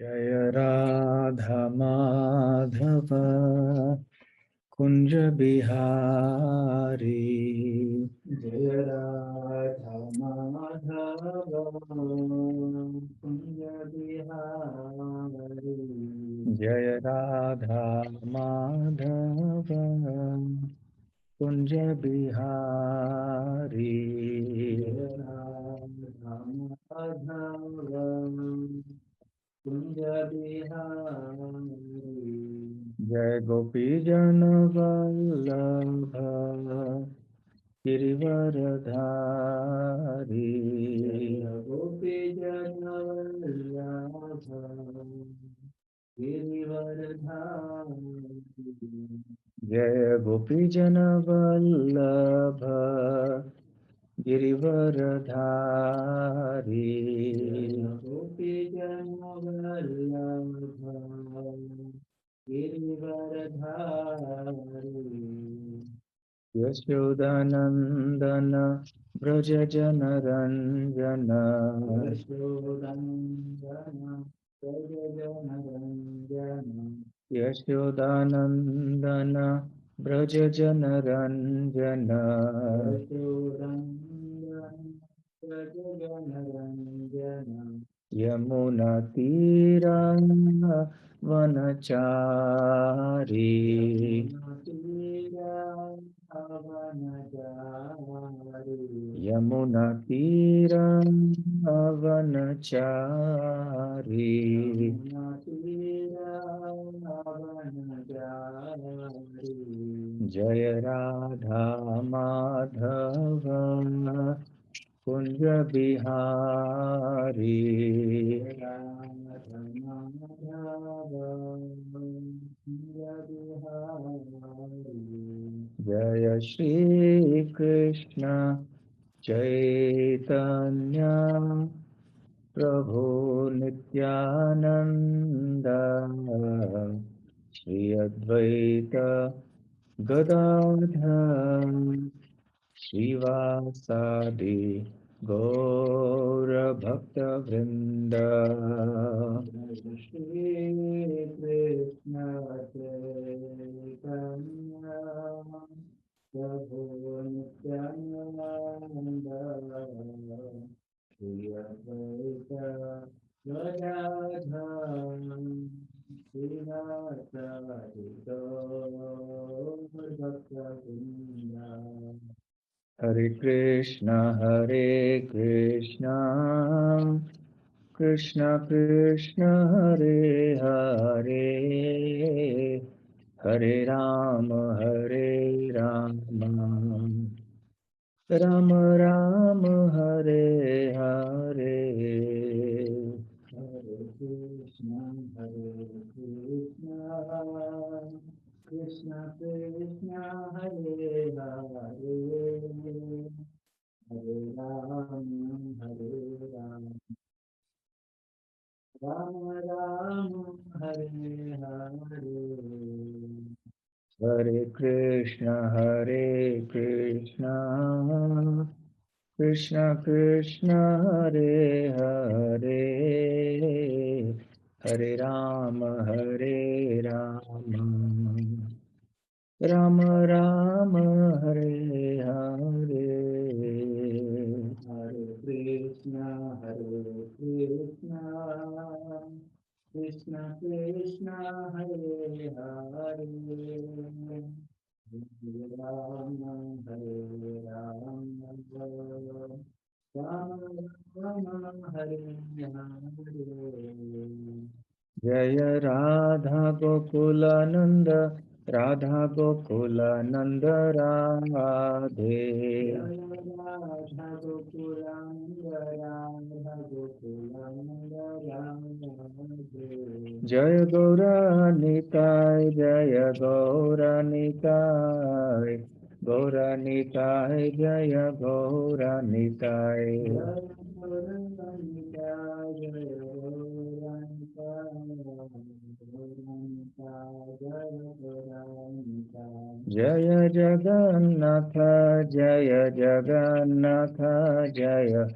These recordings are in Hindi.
जय राधा माधव कुंज बिहारी। जय राधा माधव कुंज बिहारी। जय राधा माधव कुंज बिहारी। जय राधा माधव कुंज बिहारी। जय गोपी जन वल्लभ गिरिवरधारी। गोपी जन वल्लभ गिरिवरधारी। जय गोपी जन वल्लभ गिरिवरधारी। गोपी जन वल्लभ गिरिवरधारी। यशोदानंदन व्रज जन रंजन। यशोदानंदन व्रज जन रंजन। यशोदानंदन व्रज जन रंजन। यशोदानंदन व्रज जन रंजन। यमुना तीरा वनचारी। यमुना तीरा वनचारी। जय राधा माधव कुंज बिहारी। जय श्री कृष्ण चैतन्य प्रभु नित्यानंद श्री अद्वैत गदाधर श्रीवासादि गौर भक्त वृंद। श्री कृष्ण चैतन्य प्रभु नित्यानंद श्री अद्वैत गदाधर श्रीवासादि गौर भक्त वृंद। हरे कृष्णा कृष्णा कृष्णा हरे हरे, हरे राम राम राम हरे हरे। हरे कृष्णा कृष्णा कृष्णा हरे हरे, हरे राम राम राम हरे हरे। हरे कृष्णा कृष्णा कृष्णा हरे हरे, हरे राम राम राम हरे हरे। हरे कृष्णा कृष्णा कृष्णा हरे हरे, हरे राम राम राम हरे हरे। जय राधा गोकुलानंद राधा गोकुलानंद राधे। राधा गोकुलानंद राधा गोकुलानंद राधे। जय गौरानिताय जय गौरानिताय, गौरानिताय जय गौरानिताय। जय जगन्नाथ जय जगन्नाथ जय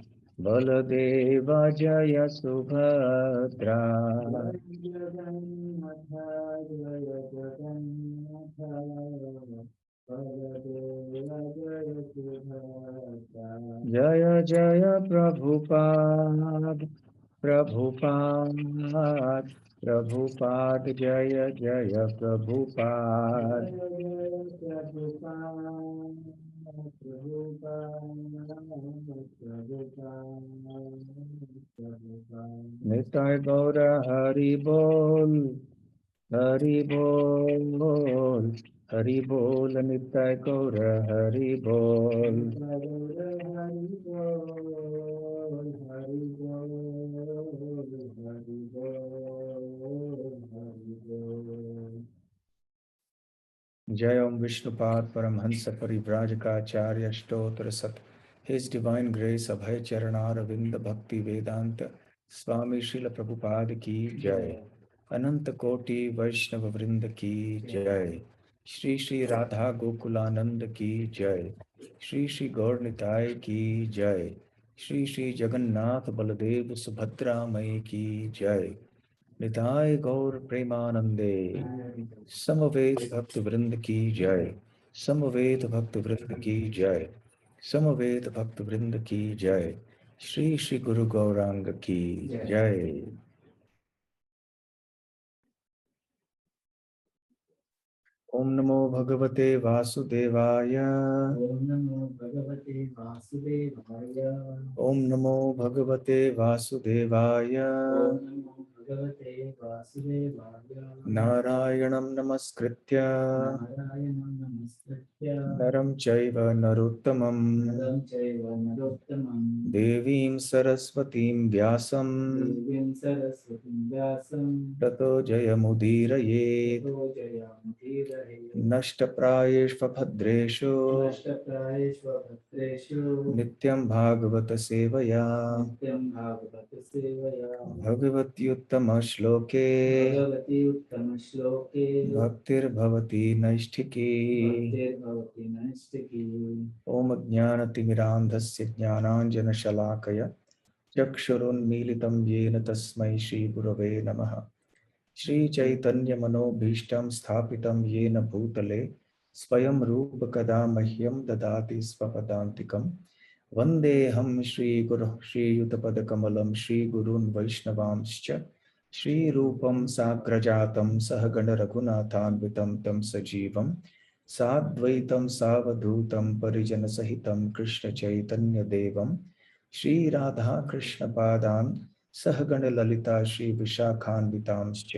बलदेव जय सुभद्रा। जय जय प्रभुपाद प्रभुपाद प्रभुपाद जय जय प्रभुपाद। निताय गौर हरि बोल, हरि बोल, हरि बोल, निताय गौर हरि बोल। जय ओम विष्णुपाद परमहंस परिव्राजकाचार्य स्तोत्र सत। His Divine Grace अभय चरणारविंद भक्ति वेदांत स्वामी श्रील प्रभुपाद की जय। अनंत कोटि वैष्णव वृंद की जय। श्री श्री राधा गोकुलानंद की जय। श्री श्री गौर निताय की जय। श्री श्री जगन्नाथ बलदेव सुभद्रा मई की जय। निताय गौर प्रेमानंदे। समवेत भक्त वृंद की जय। समवेत भक्त वृंद की जय। समवेत भक्त वृंद की जय। श्री श्री गुरु गौरांग की जय। ओम नमो भगवते वासुदेवाय। ओम नमो भगवते वासुदेवाय। ओम नमो भगवते वासुदेवाय। ओम नमो भगवते वासुदेवाय। नारायणं नमस्कृत्य नारायणं नमस्कृत्य नरं चैव नरोत्तमं नरं चैव नरोत्तमं देवीं सरस्वतीं व्यासं देवीं सरस्वतीं व्यासं ततो जयमुदीरयेत्। ततो जयमुदीरयेत्। नष्टप्रायेष्वभद्रेषु नष्टप्रायेष्वभद्रेषु नित्यं भागवत सेवया। नित्यं भागवत सेवया। भगवत्युत्तमश्लोके भगवति उत्तमश्लोके भक्तिर्भवति नैष्ठिकी। भक्तिर्भवति नैष्ठिकी। ओम ज्ञानतिमिरान्धस्य ज्ञानाञ्जनशलाकया चक्षुरुन्मीलितं येन तस्मै श्रीगुरवे नमः। श्रीचैतन्यमनोभीष्टं स्थापितं येन भूतले स्वयं रूपकदा मह्यं ददाति स्वपदान्तिकं। वन्देऽहं श्रीगुरुः श्रीयुतपदकमलं श्रीगुरून् वैष्णवांश्च श्रीरूपं साग्रजातं सहगणरघुनाथान्वितं तं सजीवं साद्वैतं सावधूतं परिजनसहितं कृष्णचैतन्यदेवं श्रीराधाकृष्णपादान् सहगणललिता श्रीविशाखान्वितांश्च।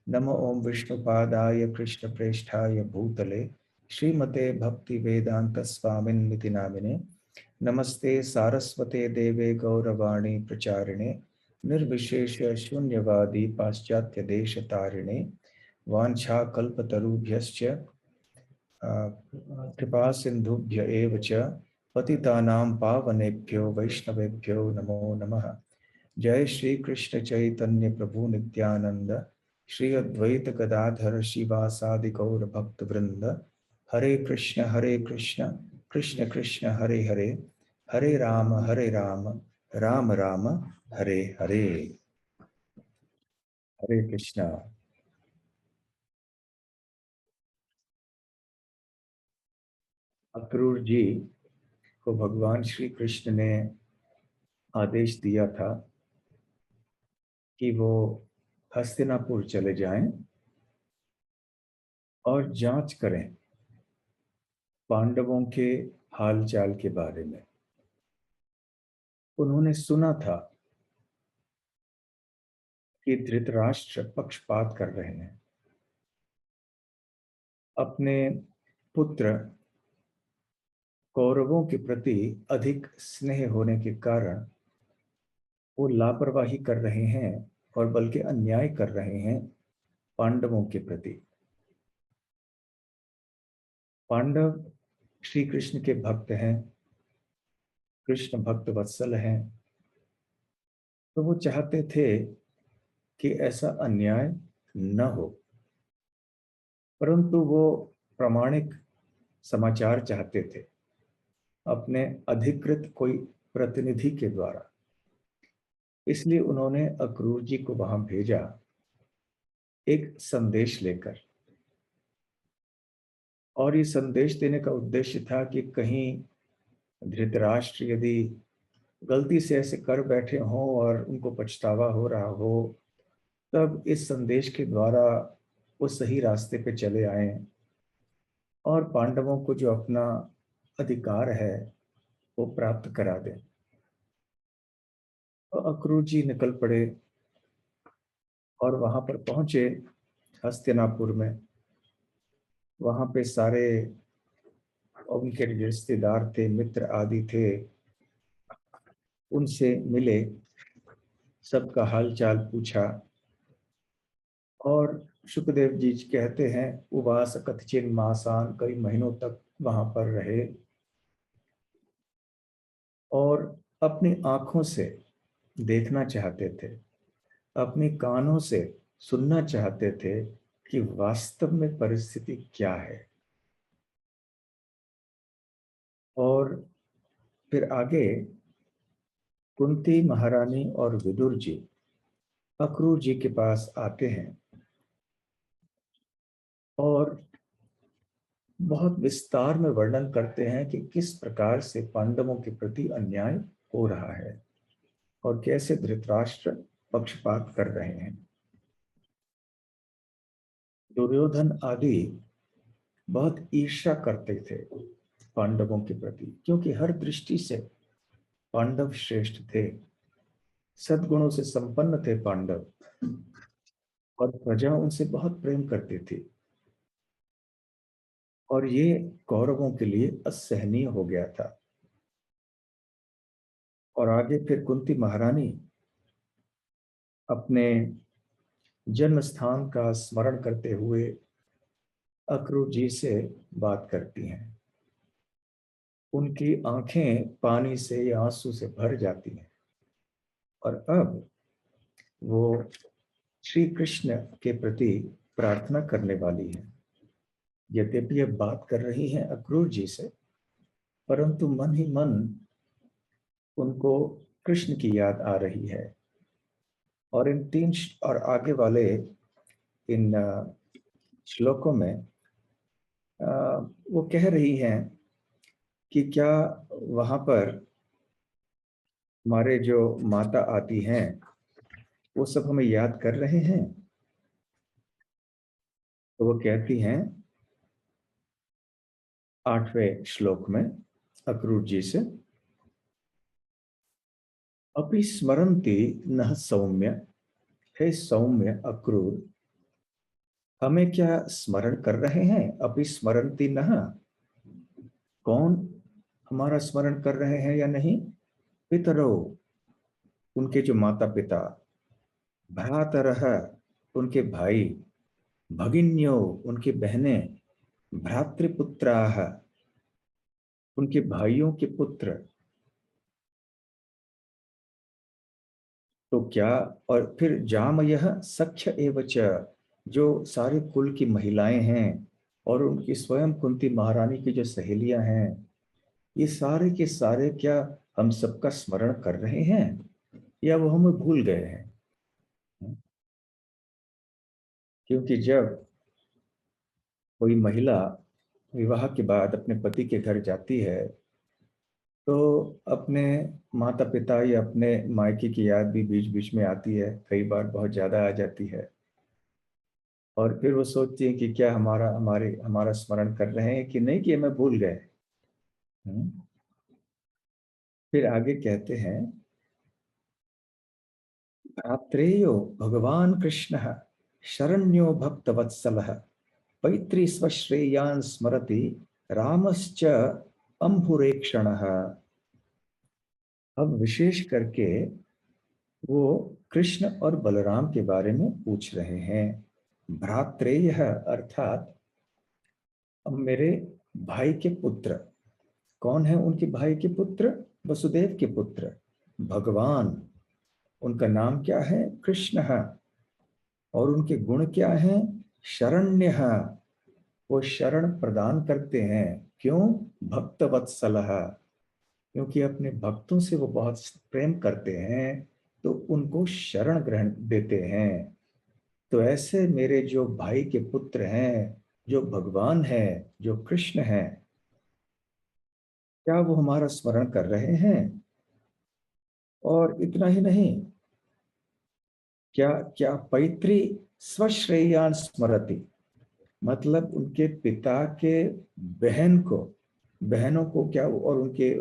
नमो ओं विष्णुपादाय कृष्णप्रेष्ठाय भूतले श्रीमते भक्तिवेदान्तस्वामिन्निति नामिने। नमस्ते सारस्वते देवे गौरवाणी प्रचारिणे निर्विशेष शून्यवादी पाश्चात्य देशतारिणे। वाञ्छाकल्पतरुभ्यश्च कृपा सिन्धुभ्य एव च पतितानां पावनेभ्यो वैष्णवेभ्यो नमो नमः। जय श्री कृष्ण चैतन्य प्रभु नित्यानंद श्री अद्वैत गदाधर शिवासादि गौर भक्त वृंद। हरे कृष्ण कृष्ण कृष्ण हरे हरे, हरे राम राम राम हरे हरे। हरे कृष्णा। अक्रूर जी को भगवान श्री कृष्ण ने आदेश दिया था कि वो हस्तिनापुर चले जाएं और जांच करें पांडवों के हालचाल के बारे में। उन्होंने सुना था कि धृतराष्ट्र पक्षपात कर रहे हैं। अपने पुत्र कौरवों के प्रति अधिक स्नेह होने के कारण वो लापरवाही कर रहे हैं और बल्कि अन्याय कर रहे हैं पांडवों के प्रति। पांडव श्री कृष्ण के भक्त हैं, कृष्ण भक्त वत्सल हैं, तो वो चाहते थे कि ऐसा अन्याय न हो, परंतु वो प्रामाणिक समाचार चाहते थे। अपने अधिकृत कोई प्रतिनिधि के द्वारा। इसलिए उन्होंने अक्रूर जी को वहां भेजा एक संदेश लेकर, और ये संदेश देने का उद्देश्य था कि कहीं धृतराष्ट्र यदि गलती से ऐसे कर बैठे हों और उनको पछतावा हो रहा हो, तब इस संदेश के द्वारा वो सही रास्ते पे चले आए और पांडवों को जो अपना अधिकार है वो प्राप्त करा दें। तो अक्रूर जी निकल पड़े और वहां पर पहुंचे हस्तिनापुर में। वहां पे सारे उनके रिश्तेदार थे, मित्र आदि थे, उनसे मिले, सबका हाल चाल पूछा। और सुखदेव जी कहते हैं उवास कथचिन मासान, कई महीनों तक वहां पर रहे और अपनी आंखों से देखना चाहते थे, अपने कानों से सुनना चाहते थे कि वास्तव में परिस्थिति क्या है। और फिर आगे कुंती महारानी और विदुर जी अक्रूर जी के पास आते हैं और बहुत विस्तार में वर्णन करते हैं कि किस प्रकार से पांडवों के प्रति अन्याय हो रहा है और कैसे धृतराष्ट्र पक्षपात कर रहे हैं। दुर्योधन आदि बहुत ईर्ष्या करते थे पांडवों के प्रति, क्योंकि हर दृष्टि से पांडव श्रेष्ठ थे, सद्गुणों से संपन्न थे पांडव, और प्रजा उनसे बहुत प्रेम करती थी। और ये कौरवों के लिए असहनीय हो गया था। और आगे फिर कुंती महारानी अपने जन्म स्थान का स्मरण करते हुए अक्रूर जी से बात करती हैं। उनकी आंखें पानी से या आंसू से भर जाती हैं और अब वो श्री कृष्ण के प्रति प्रार्थना करने वाली हैं। यद्यपि अब बात कर रही हैं अक्रूर जी से, परंतु मन ही मन उनको कृष्ण की याद आ रही है। और इन तीन और आगे वाले इन श्लोकों में वो कह रही हैं कि क्या वहां पर हमारे जो माता आती हैं वो सब हमें याद कर रहे हैं। तो वो कहती हैं 8वें श्लोक में अक्रूर जी से, अपि स्मरन्ति नः सौम्य, हे सौम्य अक्रूर, हमें क्या स्मरण कर रहे हैं। अपि स्मरन्ति नः, कौन हमारा स्मरण कर रहे हैं या नहीं। पितरो, उनके जो माता पिता, भ्रातरः, उनके भाई, भगिन्यो, उनकी बहनें, भ्रातृपुत्राः, उनके भाइयों के पुत्र। तो क्या, और फिर जामयः सख्य एवच, जो सारे कुल की महिलाएं हैं और उनकी स्वयं कुंती महारानी की जो सहेलियां हैं, ये सारे के सारे क्या हम सबका स्मरण कर रहे हैं या वो हमें भूल गए हैं। क्योंकि जब कोई महिला विवाह के बाद अपने पति के घर जाती है तो अपने माता पिता या अपने मायके की याद भी बीच बीच में आती है, कई बार बहुत ज्यादा आ जाती है। और फिर वो सोचती है कि क्या हमारा स्मरण कर रहे हैं कि नहीं, कि हमें भूल गए। हम्म। फिर आगे कहते हैं, भ्रात्रेयो भगवान कृष्ण शरण्यो भक्तवत्सलः, पैतृ स्वश्रेयान् स्मरति रामश्च अंभुरेक्षणः। अब विशेष करके वो कृष्ण और बलराम के बारे में पूछ रहे हैं। भ्रात्रेय अर्थात अब मेरे भाई के पुत्र। कौन है उनके भाई के पुत्र। वसुदेव के पुत्र भगवान। उनका नाम क्या है, कृष्ण है। और उनके गुण क्या हैं, शरण्य है, वो शरण प्रदान करते हैं। क्यों, भक्तवत्सल, क्योंकि अपने भक्तों से वो बहुत प्रेम करते हैं, तो उनको शरण ग्रहण देते हैं। तो ऐसे मेरे जो भाई के पुत्र हैं, जो भगवान है, जो कृष्ण है, क्या वो हमारा स्मरण कर रहे हैं? और इतना ही नहीं, क्या क्या पैतृ स्वश्रेयान स्मरति, मतलब उनके पिता के बहन को, बहनों को क्या, और उनके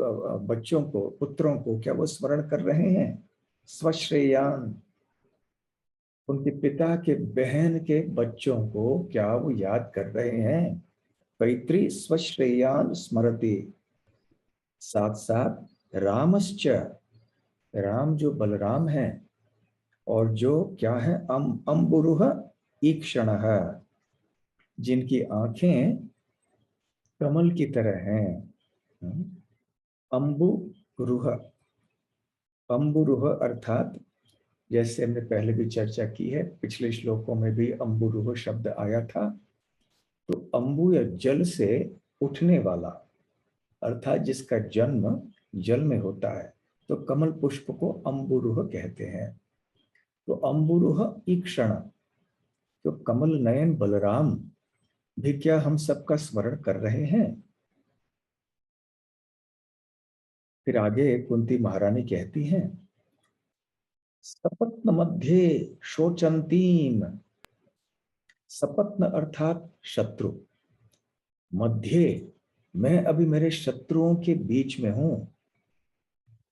बच्चों को, पुत्रों को क्या वो स्मरण कर रहे हैं? स्वश्रेयान, उनके पिता के बहन के बच्चों को क्या वो याद कर रहे हैं? पैतृ स्वश्रेयान स्मरति। साथ साथ रामश्च, राम जो बलराम है, और जो क्या है, अम्बुरुह ईक्षण, जिनकी आंखें कमल की तरह हैं। अम्बुरुह, अम्बुरुह अर्थात, जैसे हमने पहले भी चर्चा की है, पिछले श्लोकों में भी अम्बुरुह शब्द आया था। तो अम्बु या जल से उठने वाला, अर्थात जिसका जन्म जल में होता है, तो कमल पुष्प को अम्बुरुह कहते हैं। तो अम्बुरुह ईक्षण, तो कमल नयन बलराम भी क्या हम सबका स्मरण कर रहे हैं? फिर आगे कुंती महारानी कहती हैं, सपत्न मध्य शोचंतीम, सपत्न अर्थात शत्रु, मध्य, मैं अभी मेरे शत्रुओं के बीच में हूं,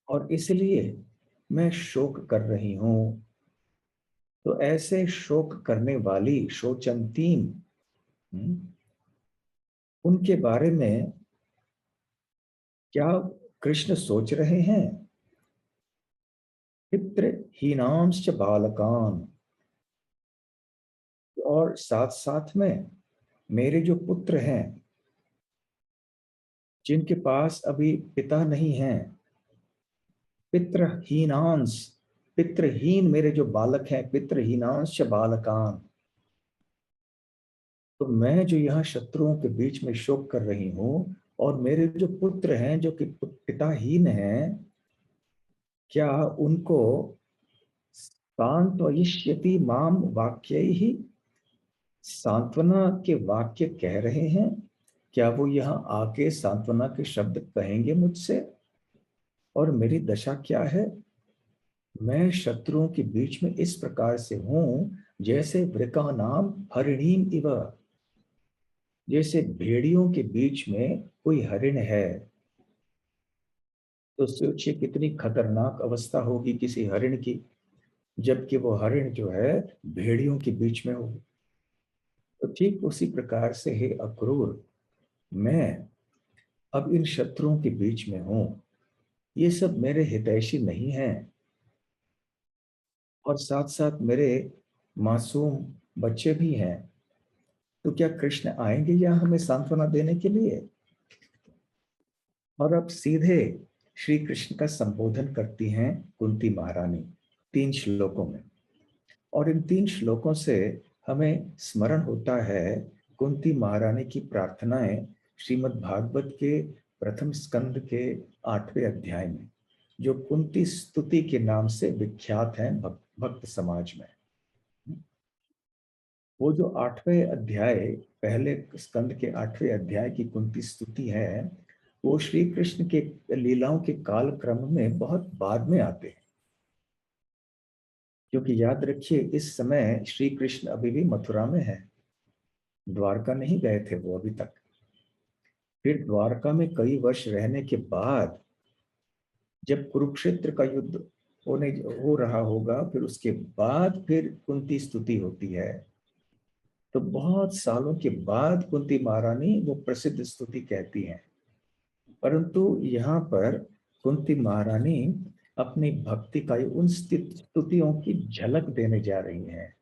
और इसलिए मैं शोक कर रही हूं। तो ऐसे शोक करने वाली शोचंतीम, उनके बारे में क्या कृष्ण सोच रहे हैं? पितृहीनांश्च बालकान, और साथ साथ में मेरे जो पुत्र हैं, जिनके पास अभी पिता नहीं है, पितृहीनांश, पितृहीन मेरे जो बालक हैं, पितृहीनांश बालकान, तो मैं जो यहाँ शत्रुओं के बीच में शोक कर रही हूँ, और मेरे जो पुत्र हैं जो कि पिताहीन हैं, क्या उनको सांत्वयिष्यति माम वाक्यैहि, सांत्वना के वाक्य कह रहे हैं? क्या वो यहाँ आके सांत्वना के शब्द कहेंगे मुझसे? और मेरी दशा क्या है? मैं शत्रुओं के बीच में इस प्रकार से हूं, जैसे वृका नाम हरिणीम इव, जैसे भेड़ियों के बीच में कोई हरिण है। तो सोचिए कितनी खतरनाक अवस्था होगी किसी हरिण की, जबकि वो हरिण जो है भेड़ियों के बीच में हो। तो ठीक उसी प्रकार से हे अक्रूर, मैं अब इन शत्रुओं के बीच में हूं, ये सब मेरे हितैषी नहीं हैं, और साथ साथ मेरे मासूम बच्चे भी हैं। तो क्या कृष्ण आएंगे यहाँ हमें सांत्वना देने के लिए? और अब सीधे श्री कृष्ण का संबोधन करती हैं कुंती महारानी 3 श्लोकों में। और इन 3 श्लोकों से हमें स्मरण होता है कुंती महारानी की प्रार्थनाएं श्रीमद् भागवत के प्रथम स्कंद के 8वें अध्याय में, जो कुंती स्तुति के नाम से विख्यात है भक्त समाज में। वो जो 8वें अध्याय, पहले स्कंद के 8वें अध्याय की कुंती स्तुति है, वो श्री कृष्ण के लीलाओं के काल क्रम में बहुत बाद में आते हैं। क्योंकि याद रखिए, इस समय श्री कृष्ण अभी भी मथुरा में है, द्वारका नहीं गए थे वो अभी तक। फिर द्वारका में कई वर्ष रहने के बाद, जब कुरुक्षेत्र का युद्ध हो रहा होगा, फिर उसके बाद फिर कुंती स्तुति होती है। तो बहुत सालों के बाद कुंती महारानी वो प्रसिद्ध स्तुति कहती हैं। परंतु यहाँ पर कुंती महारानी अपनी भक्ति का उन स्तुतियों की झलक देने जा रही हैं।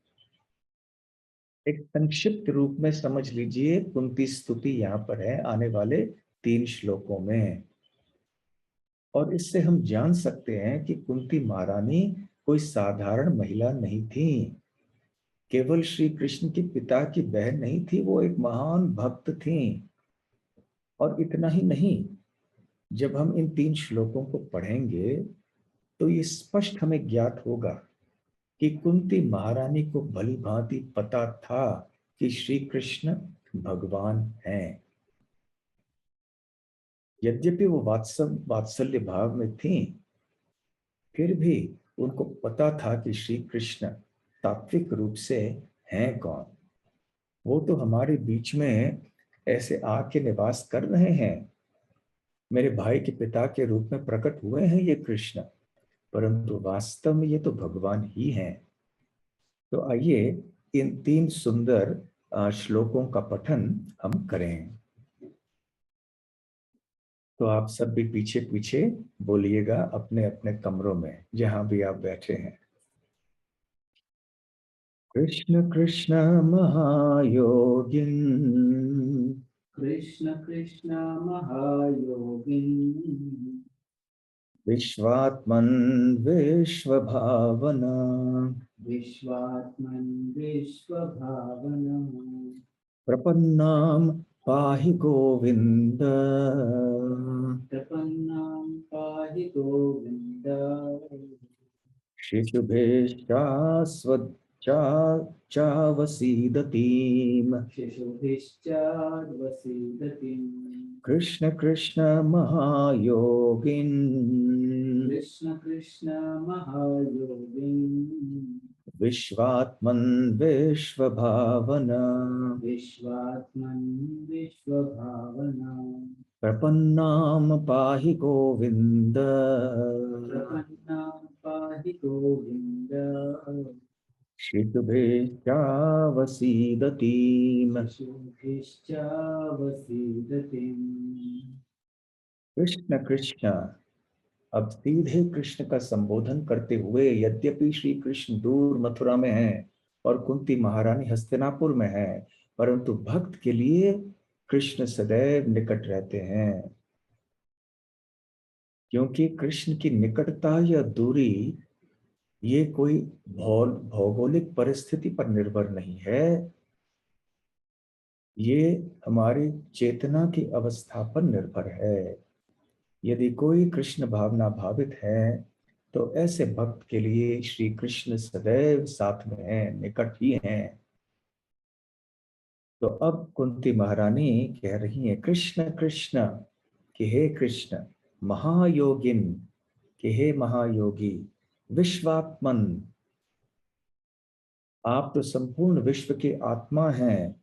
एक संक्षिप्त रूप में समझ लीजिए, कुंती स्तुति यहाँ पर है आने वाले 3 श्लोकों में। और इससे हम जान सकते हैं कि कुंती महारानी कोई साधारण महिला नहीं थी, केवल श्री कृष्ण के पिता की बहन नहीं थी, वो एक महान भक्त थी। और इतना ही नहीं, जब हम इन 3 श्लोकों को पढ़ेंगे तो ये स्पष्ट हमें ज्ञात होगा कि कुंती महारानी को भली भांति पता था कि श्री कृष्ण भगवान हैं। यद्यपि वो वात्सल्य भाव में थी, फिर भी उनको पता था कि श्री कृष्ण तात्विक रूप से हैं कौन। वो तो हमारे बीच में ऐसे आके निवास कर रहे हैं, मेरे भाई के पिता के रूप में प्रकट हुए हैं ये कृष्ण, परंतु वास्तव में ये तो भगवान ही हैं। तो आइए इन 3 सुंदर श्लोकों का पठन हम करें। तो आप सब भी पीछे पीछे बोलिएगा अपने अपने कमरों में जहां भी आप बैठे हैं। कृष्ण कृष्ण महायोगिन कृष्ण कृष्ण महायोगिन् विश्वात्मन विश्वभावना विश्वात्मन् विश्वभावनः प्रपन्नाम पाहि गोविंद प्रपन्नां पाहि गोविन्द शिशुभिश्चास्वच्चावसीदतीम् शिशुभिश्चाद्वसीदतिम् कृष्ण कृष्ण महायोगिन् कृष्ण कृष्ण महायोगिन् विश्वात्मन विश्वभावना विश्वात्मन् विश्वभावना प्रपन्नाम पाहि गोविंद प्रपन्नां पाहि गोविन्द शिशुभिश्चावसीदतीम् शिशुभिश्चावसीदतिम् कृष्ण कृष्ण। अब सीधे कृष्ण का संबोधन करते हुए, यद्यपि श्री कृष्ण दूर मथुरा में हैं और कुंती महारानी हस्तिनापुर में है, परंतु भक्त के लिए कृष्ण सदैव निकट रहते हैं, क्योंकि कृष्ण की निकटता या दूरी ये कोई भौगोलिक परिस्थिति पर निर्भर नहीं है, ये हमारी चेतना की अवस्था पर निर्भर है। यदि कोई कृष्ण भावना भावित है तो ऐसे भक्त के लिए श्री कृष्ण सदैव साथ में हैं, निकट ही हैं। तो अब कुंती महारानी कह रही है कृष्ण कृष्ण कि हे कृष्ण, महायोगिन कि हे महायोगी, विश्वात्मन आप तो संपूर्ण विश्व के आत्मा हैं,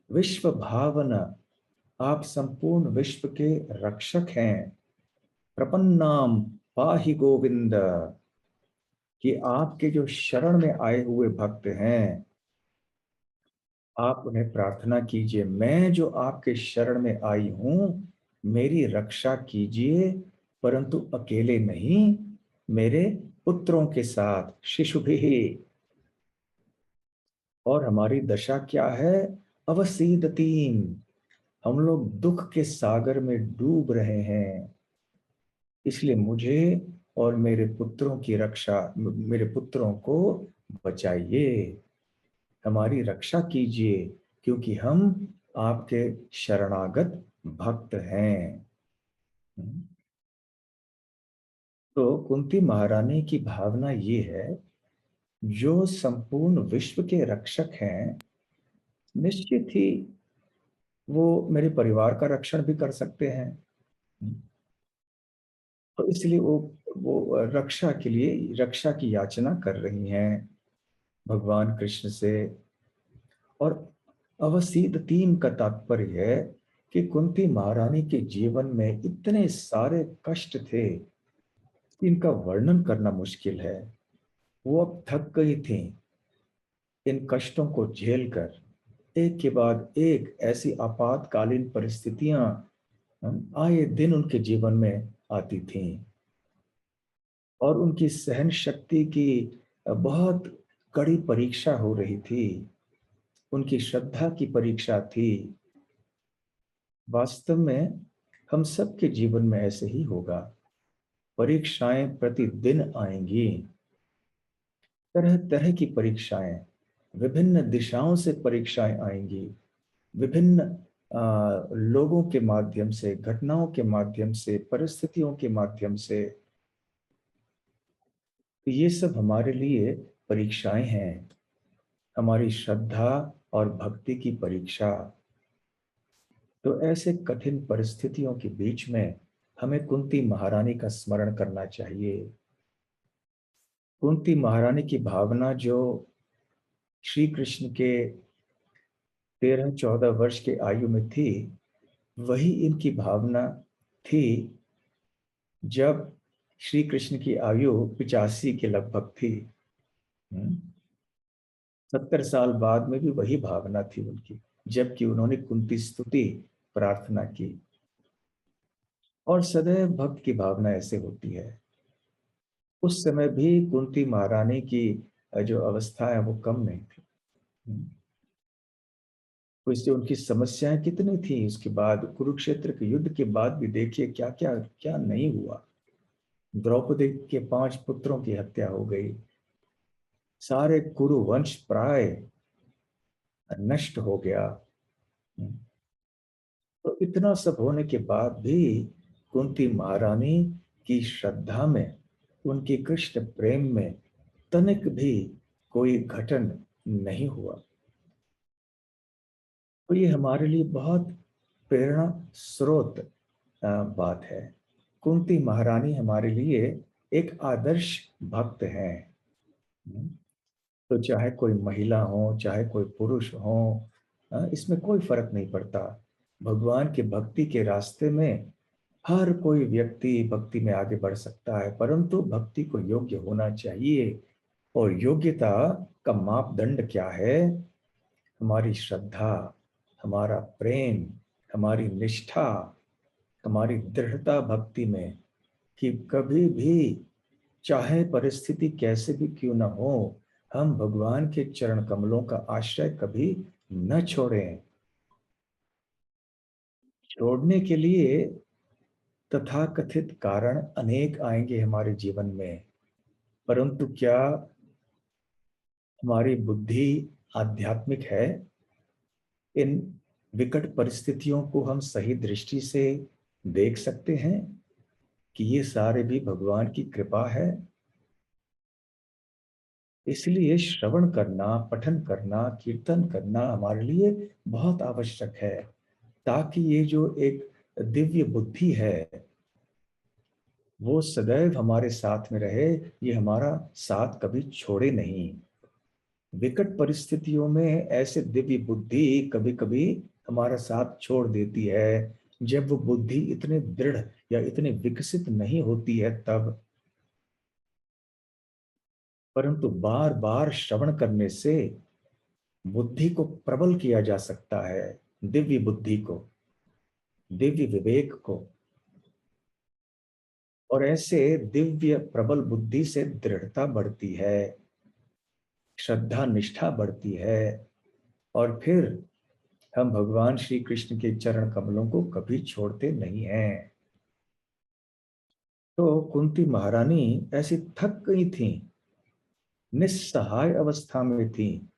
विश्व भावना आप संपूर्ण विश्व के रक्षक हैं, प्रपन्नाम पाहि गोविंद कि आपके जो शरण में आए हुए भक्त हैं आप उन्हें प्रार्थना कीजिए, मैं जो आपके शरण में आई हूं मेरी रक्षा कीजिए, परंतु अकेले नहीं, मेरे पुत्रों के साथ, शिशु भी। और हमारी दशा क्या है, अवसीदतीम, हम लोग दुख के सागर में डूब रहे हैं, इसलिए मुझे और मेरे पुत्रों की रक्षा, मेरे पुत्रों को बचाइए, हमारी रक्षा कीजिए, क्योंकि हम आपके शरणागत भक्त हैं। तो कुंती महारानी की भावना ये है, जो संपूर्ण विश्व के रक्षक हैं, निश्चित ही वो मेरे परिवार का रक्षण भी कर सकते हैं। तो इसलिए वो रक्षा के लिए रक्षा की याचना कर रही हैं भगवान कृष्ण से। और अवसीद तीन का तात्पर्य है कि कुंती महारानी के जीवन में इतने सारे कष्ट थे, इनका वर्णन करना मुश्किल है। वो अब थक गई थी इन कष्टों को झेलकर, एक के बाद एक ऐसी आपातकालीन परिस्थितियां आए दिन उनके जीवन में आती थीं, और उनकी सहन शक्ति की बहुत कड़ी परीक्षा हो रही थी, उनकी श्रद्धा की परीक्षा थी। वास्तव में हम सबके जीवन में ऐसे ही होगा, परीक्षाएं प्रतिदिन आएंगी, तरह तरह की परीक्षाएं, विभिन्न दिशाओं से परीक्षाएं आएंगी, विभिन्न लोगों के माध्यम से, घटनाओं के माध्यम से, परिस्थितियों के माध्यम से। तो ये सब हमारे लिए परीक्षाएं हैं, हमारी श्रद्धा और भक्ति की परीक्षा। तो ऐसे कठिन परिस्थितियों के बीच में हमें कुंती महारानी का स्मरण करना चाहिए। कुंती महारानी की भावना जो श्री कृष्ण के 13-14 वर्ष के आयु में थी, वही इनकी भावना थी जब श्री कृष्ण की आयु 85 के लगभग थी। 70 साल बाद में भी वही भावना थी उनकी, जबकि उन्होंने कुंती स्तुति प्रार्थना की। और सदैव भक्त की भावना ऐसे होती है। उस समय भी कुंती महारानी की जो अवस्था है वो कम नहीं थी। तो इसलिए उनकी समस्याएं कितनी थी। उसके बाद कुरुक्षेत्र के युद्ध के बाद भी देखिए क्या क्या क्या नहीं हुआ। द्रौपदी के 5 पुत्रों की हत्या हो गई, सारे कुरु वंश प्राय नष्ट हो गया। तो इतना सब होने के बाद भी कुंती महारानी की श्रद्धा में, उनके कृष्ण प्रेम में तनिक भी कोई घटन नहीं हुआ। तो ये हमारे लिए बहुत प्रेरणा स्रोत बात है। कुंती महारानी हमारे लिए एक आदर्श भक्त है। तो चाहे कोई महिला हो, चाहे कोई पुरुष हो, इसमें कोई फर्क नहीं पड़ता। भगवान के भक्ति के रास्ते में हर कोई व्यक्ति भक्ति में आगे बढ़ सकता है, परंतु भक्ति को योग्य होना चाहिए। और योग्यता का मापदंड क्या है? हमारी श्रद्धा, हमारा प्रेम, हमारी निष्ठा, हमारी दृढ़ता भक्ति में, कि कभी भी चाहे परिस्थिति कैसे भी क्यों ना हो, हम भगवान के चरण कमलों का आश्रय कभी न छोड़ें। छोड़ने के लिए तथाकथित कारण अनेक आएंगे हमारे जीवन में, परंतु क्या हमारी बुद्धि आध्यात्मिक है? इन विकट परिस्थितियों को हम सही दृष्टि से देख सकते हैं कि ये सारे भी भगवान की कृपा है। इसलिए श्रवण करना, पठन करना, कीर्तन करना हमारे लिए बहुत आवश्यक है, ताकि ये जो एक दिव्य बुद्धि है वो सदैव हमारे साथ में रहे, ये हमारा साथ कभी छोड़े नहीं। विकट परिस्थितियों में ऐसे दिव्य बुद्धि कभी कभी हमारा साथ छोड़ देती है, जब वो बुद्धि इतने दृढ़ या इतने विकसित नहीं होती है तब। परंतु बार बार श्रवण करने से बुद्धि को प्रबल किया जा सकता है, दिव्य बुद्धि को, दिव्य विवेक को। और ऐसे दिव्य प्रबल बुद्धि से दृढ़ता बढ़ती है, श्रद्धा निष्ठा बढ़ती है, और फिर हम भगवान श्री कृष्ण के चरण कमलों को कभी छोड़ते नहीं हैं। तो कुंती महारानी ऐसी थक गई थी, निस्सहाय अवस्था में थी।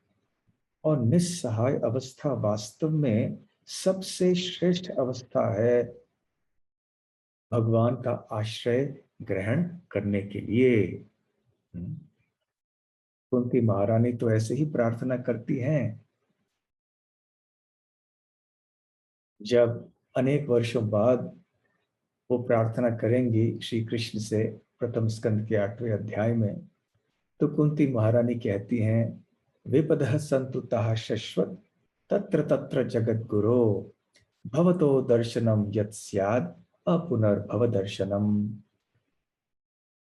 और निस्सहाय अवस्था वास्तव में सबसे श्रेष्ठ अवस्था है भगवान का आश्रय ग्रहण करने के लिए। कुंती महारानी तो ऐसे ही प्रार्थना करती हैं। जब अनेक वर्षों बाद वो प्रार्थना करेंगी श्री कृष्ण से, प्रथम स्कंद के 8वें अध्याय में, तो कुंती महारानी कहती हैं, विपदः सन्तु ताः शश्वत तत्र तत्र जगत गुरो भवतो दर्शनम यत् स्याद अपुनर्भव दर्शनम।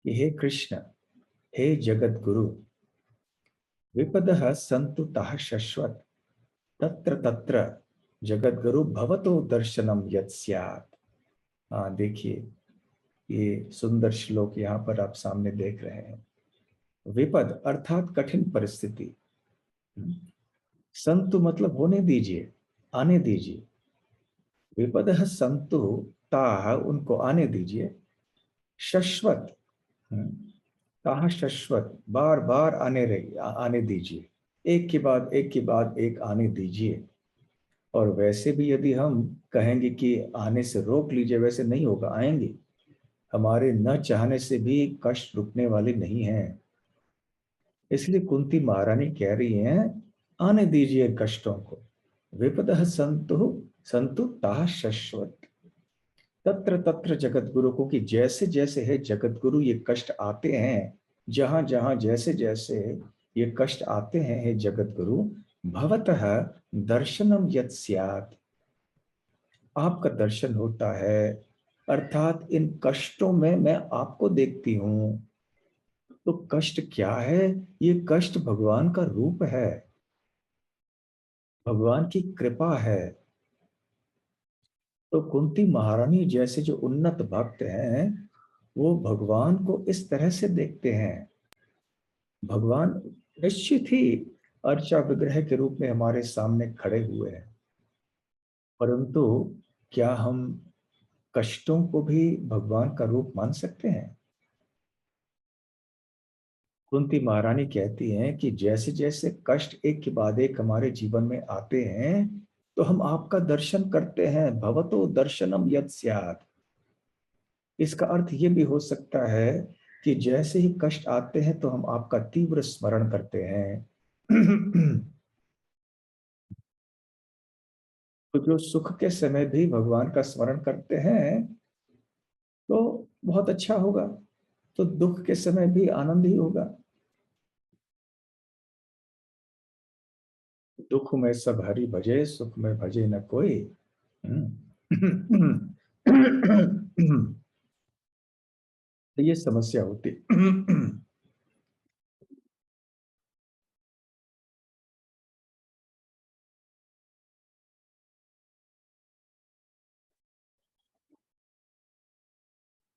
हे कृष्ण, हे जगत गुरु, विपदः सन्तु ताः शश्वत तत्र तत्र जगत गुरु भवतो दर्शनम यत् स्यात्। हाँ देखिए, ये सुंदर श्लोक यहाँ पर आप सामने देख रहे हैं। विपद अर्थात कठिन परिस्थिति, संतु मतलब होने दीजिए, आने दीजिए। विपदः संतु ताः, उनको आने दीजिए। शश्वत, ताः शश्वत, बार बार आने दीजिए, एक के बाद एक के बाद एक आने दीजिए। और वैसे भी यदि हम कहेंगे कि आने से रोक लीजिए, वैसे नहीं होगा, आएंगे। हमारे न चाहने से भी कष्ट रुकने वाले नहीं हैं। इसलिए कुंती महारानी कह रही हैं, आने दीजिए कष्टों को। विपदः संतु संतु ता शश्वत तत्र तत्र जगत गुरु को, कि जैसे जैसे है जगत गुरु ये कष्ट आते हैं, जहां जहां जैसे जैसे ये कष्ट आते हैं, हे जगत गुरु, भवतः दर्शनम यत् स्यात्, आपका दर्शन होता है, अर्थात इन कष्टों में मैं आपको देखती हूं। तो कष्ट क्या है? ये कष्ट भगवान का रूप है, भगवान की कृपा है। तो कुंती महारानी जैसे जो उन्नत भक्त हैं, वो भगवान को इस तरह से देखते हैं। भगवान निश्चित ही अर्चा विग्रह के रूप में हमारे सामने खड़े हुए हैं, परंतु क्या हम कष्टों को भी भगवान का रूप मान सकते हैं? कुंती महारानी कहती हैं कि जैसे जैसे कष्ट एक के बाद एक हमारे जीवन में आते हैं, तो हम आपका दर्शन करते हैं। भवतो दर्शनम यत् स्यात्। इसका अर्थ ये भी हो सकता है कि जैसे ही कष्ट आते हैं तो हम आपका तीव्र स्मरण करते हैं। तो जो सुख के समय भी भगवान का स्मरण करते हैं तो बहुत अच्छा होगा, तो दुख के समय भी आनंद ही होगा। दुख में सब हरि भजे, सुख में भजे न कोई। तो ये समस्या होती।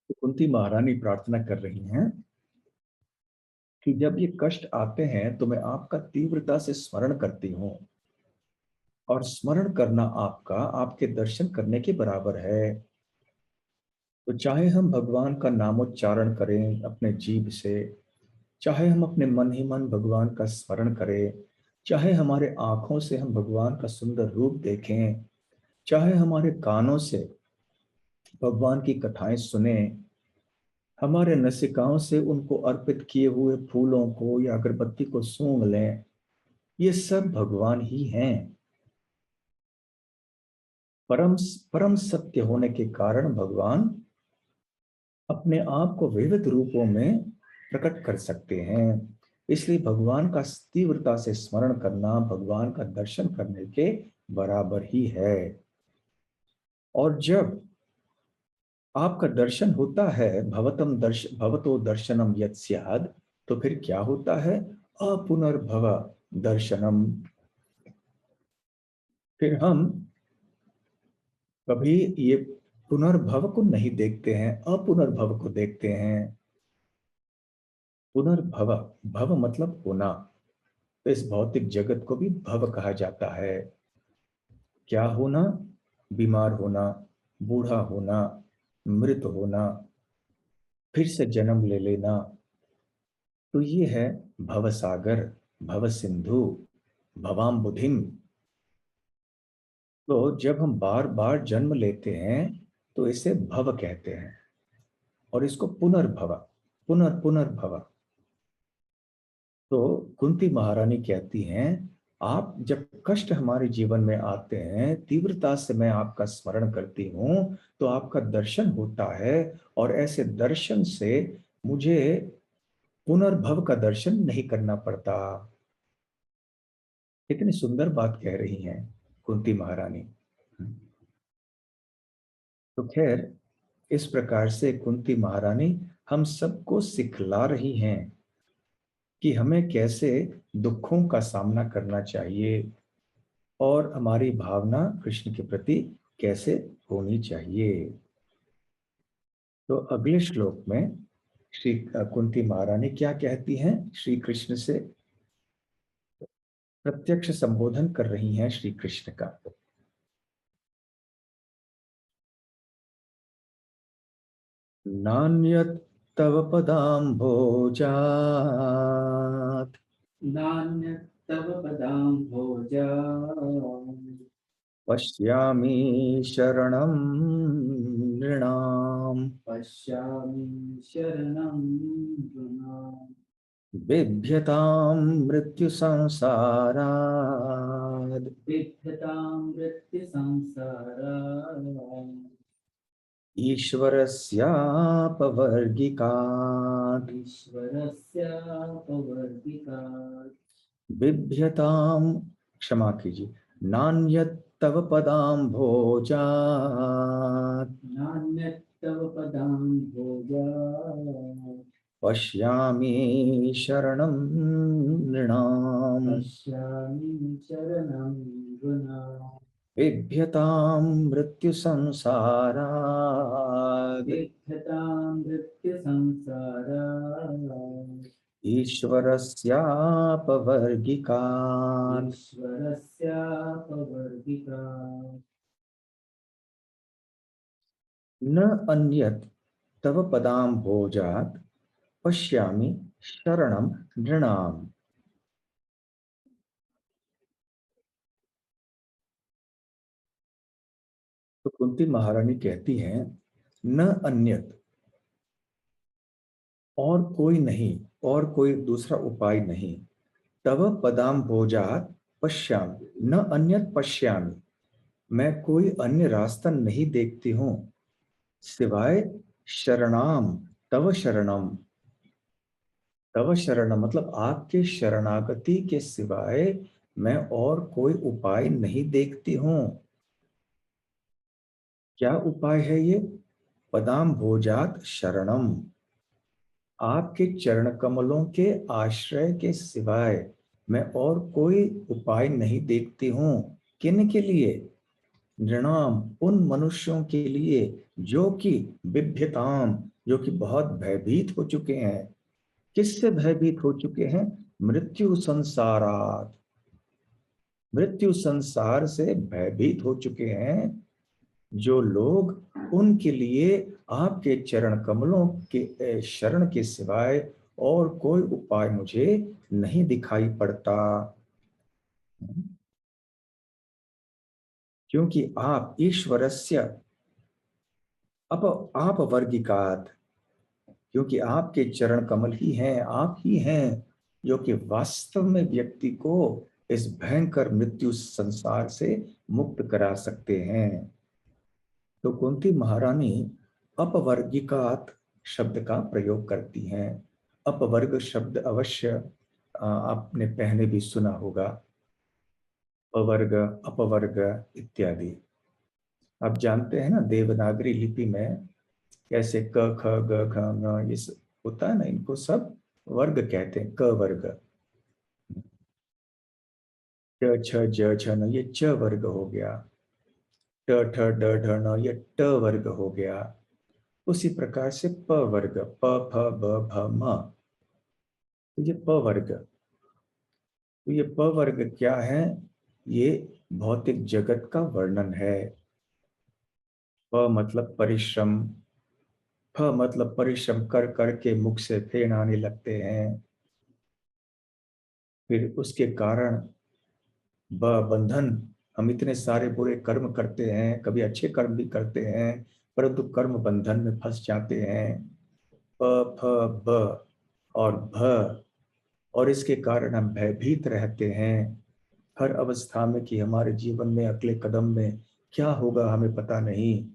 तो कुंती महारानी प्रार्थना कर रही हैं कि जब ये कष्ट आते हैं तो मैं आपका तीव्रता से स्मरण करती हूँ, और स्मरण करना आपका आपके दर्शन करने के बराबर है। तो चाहे हम भगवान का नामोच्चारण करें अपने जीभ से, चाहे हम अपने मन ही मन भगवान का स्मरण करें, चाहे हमारे आंखों से हम भगवान का सुंदर रूप देखें, चाहे हमारे कानों से भगवान की कथाएं सुने, हमारे नसिकाओं से उनको अर्पित किए हुए फूलों को या अगरबत्ती को सूंघ लें, ये सब भगवान ही हैं। परम परम सत्य होने के कारण भगवान अपने आप को विविध रूपों में प्रकट कर सकते हैं। इसलिए भगवान का तीव्रता से स्मरण करना भगवान का दर्शन करने के बराबर ही है। और जब आपका दर्शन होता है, भवतो दर्शनम यत् स्याद, तो फिर क्या होता है? अपुनर्भव दर्शनम। फिर हम कभी ये पुनर्भव को नहीं देखते हैं, अपुनर्भव को देखते हैं। पुनर्भव, भव मतलब होना। तो इस भौतिक जगत को भी भव कहा जाता है। क्या होना? बीमार होना, बूढ़ा होना, मृत होना, फिर से जन्म ले लेना। तो ये है भव सागर, भव सिंधु, भवाम्बुधिम। तो जब हम बार बार जन्म लेते हैं तो इसे भव कहते हैं, और इसको पुनर्भव, पुनर्भव। तो कुंती महारानी कहती हैं, आप जब कष्ट हमारे जीवन में आते हैं, तीव्रता से मैं आपका स्मरण करती हूँ, तो आपका दर्शन होता है, और ऐसे दर्शन से मुझे पुनर्भव का दर्शन नहीं करना पड़ता। कितनी सुंदर बात कह रही हैं कुंती महारानी। तो खैर, इस प्रकार से कुंती महारानी हम सबको सिखला रही हैं कि हमें कैसे दुखों का सामना करना चाहिए, और हमारी भावना कृष्ण के प्रति कैसे होनी चाहिए। तो अगले श्लोक में श्री कुंती महारानी क्या कहती हैं? श्री कृष्ण से प्रत्यक्ष संबोधन कर रही हैं श्री कृष्ण का। नान्यत् तव पदाम्भोजात् नान्यत् तव पदाम्भोजा पश्यामि शरणं नृणाम् पश्यामि शरणं नृणाम् बिभ्यतां मृत्युसंसारात् बिभ्यतां मृत्युसंसारात् ईश्वरस्यापवर्गिकात् ईश्वरस्यापवर्तिकात् बिभ्यतां, क्षमा कीजिए, नान्यत् तव पदाम्भोजात् नान्यत्तव पदां भोगात् पश्यामि शरणं नृणाम् पश्यामि शरणं नृणाम् बिभ्यतां मृत्युसंसारात् बिभ्यतां मृत्युसंसारात् ईश्वरस्यापवर्गिकात् ईश्वरस्यापवर्तिकात् न अन्यत् तव पदाम्भोजात् पश्यामि शरणं नृणाम्। तो कुंती महारानी कहती हैं, न अन्यत, और कोई नहीं, और कोई दूसरा उपाय नहीं, तव पदाम्भोजात् पश्यामि, न अन्यत पश्यामि, मैं कोई अन्य रास्ता नहीं देखती हूँ सिवाय शरणाम, तव शरणम। तव शरण मतलब आपके शरणागति के सिवाय मैं और कोई उपाय नहीं देखती हूँ। क्या उपाय है ये? पदाम भोजात शरणम, आपके चरण कमलों के आश्रय के सिवाय मैं और कोई उपाय नहीं देखती हूँ। किन के लिए? नृणाम, उन मनुष्यों के लिए जो कि बिभ्यताम, जो कि बहुत भयभीत हो चुके हैं। किससे भयभीत हो चुके हैं? मृत्यु संसारात, मृत्यु संसार से भयभीत हो चुके हैं जो लोग, उनके लिए आपके चरण कमलों के शरण के सिवाय और कोई उपाय मुझे नहीं दिखाई पड़ता। क्योंकि आप ईश्वरस्य अप आप वर्गिकात, क्योंकि आपके चरण कमल ही हैं, आप ही हैं जो कि वास्तव में व्यक्ति को इस भयंकर मृत्यु संसार से मुक्त करा सकते हैं। तो कुंती महारानी अपवर्गिकात शब्द का प्रयोग करती हैं। अपवर्ग शब्द अवश्य आपने पहले भी सुना होगा, अवर्ग, अपवर्ग इत्यादि। आप जानते हैं ना देवनागरी लिपि में कैसे क ख ग घ ङ ये होता है ना, इनको सब वर्ग कहते हैं, क वर्ग, च छ ज छ न ये च वर्ग हो गया, ट ठ ड ढ न ये ट वर्ग हो गया। उसी प्रकार से प वर्ग, प फ ब भ म, तो ये प वर्ग। तो ये प वर्ग क्या है? ये भौतिक जगत का वर्णन है। प मतलब परिश्रम, फ मतलब परिश्रम कर करके मुख से फेन आने लगते हैं, फिर उसके कारण ब बंधन, हम इतने सारे बुरे कर्म करते हैं, कभी अच्छे कर्म भी करते हैं, परंतु कर्म बंधन में फंस जाते हैं। प फ ब और भ, और इसके कारण हम भयभीत रहते हैं हर अवस्था में कि हमारे जीवन में अगले कदम में क्या होगा हमें पता नहीं।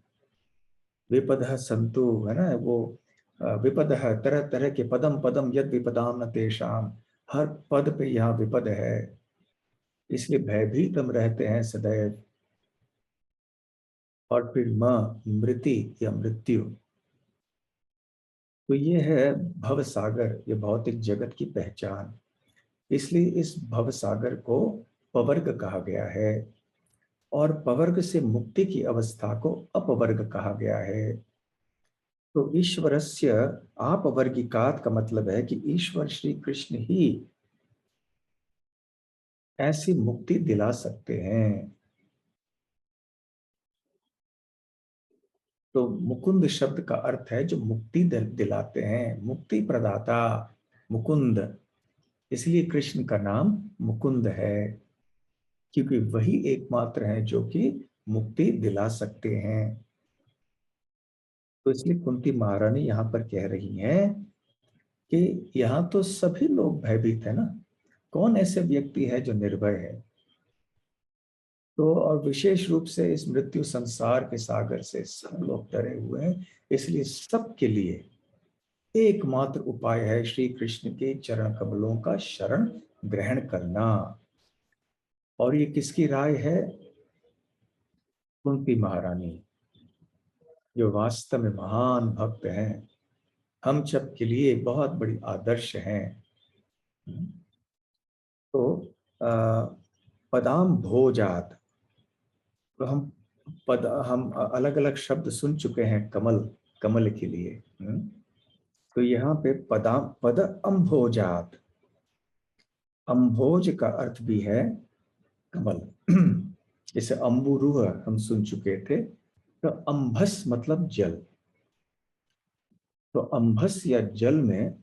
विपदः संतु, है ना वो, विपदः तरह तरह के, पदम पदम यद विपदाम न तेषाम, हर पद पे यहाँ विपद है, इसलिए भयभीत हम रहते हैं सदैव। और फिर म, मृति या मृत्यु, तो ये है भव सागर, ये भौतिक जगत की पहचान। इसलिए इस भव सागर को पवर्ग कहा गया है, और पवर्ग से मुक्ति की अवस्था को अपवर्ग कहा गया है। तो ईश्वरस्य आपवर्गिकात का मतलब है कि ईश्वर श्री कृष्ण ही ऐसी मुक्ति दिला सकते हैं। तो मुकुंद शब्द का अर्थ है जो मुक्ति दिलाते हैं, मुक्ति प्रदाता, मुकुंद। इसलिए कृष्ण का नाम मुकुंद है। क्योंकि वही एकमात्र हैं जो कि मुक्ति दिला सकते हैं। तो इसलिए कुंती महारानी यहाँ पर कह रही हैं कि यहाँ तो सभी लोग भयभीत है ना, कौन ऐसे व्यक्ति है जो निर्भय है। तो और विशेष रूप से इस मृत्यु संसार के सागर से सब लोग डरे हुए हैं, इसलिए सबके लिए एकमात्र उपाय है श्री कृष्ण के चरण कमलों का शरण ग्रहण करना। और ये किसकी राय है? कुंती महारानी, जो वास्तव में महान भक्त हैं, हम सब के लिए बहुत बड़ी आदर्श हैं। तो पदाम भोजात, तो हम अलग अलग शब्द सुन चुके हैं कमल, कमल के लिए। तो यहाँ पे पद अम्भोजात, अम्भोज का अर्थ भी है कमल। जैसे अम्बुरुह हम सुन चुके थे, तो अम्भस मतलब जल। तो अम्भस या जल में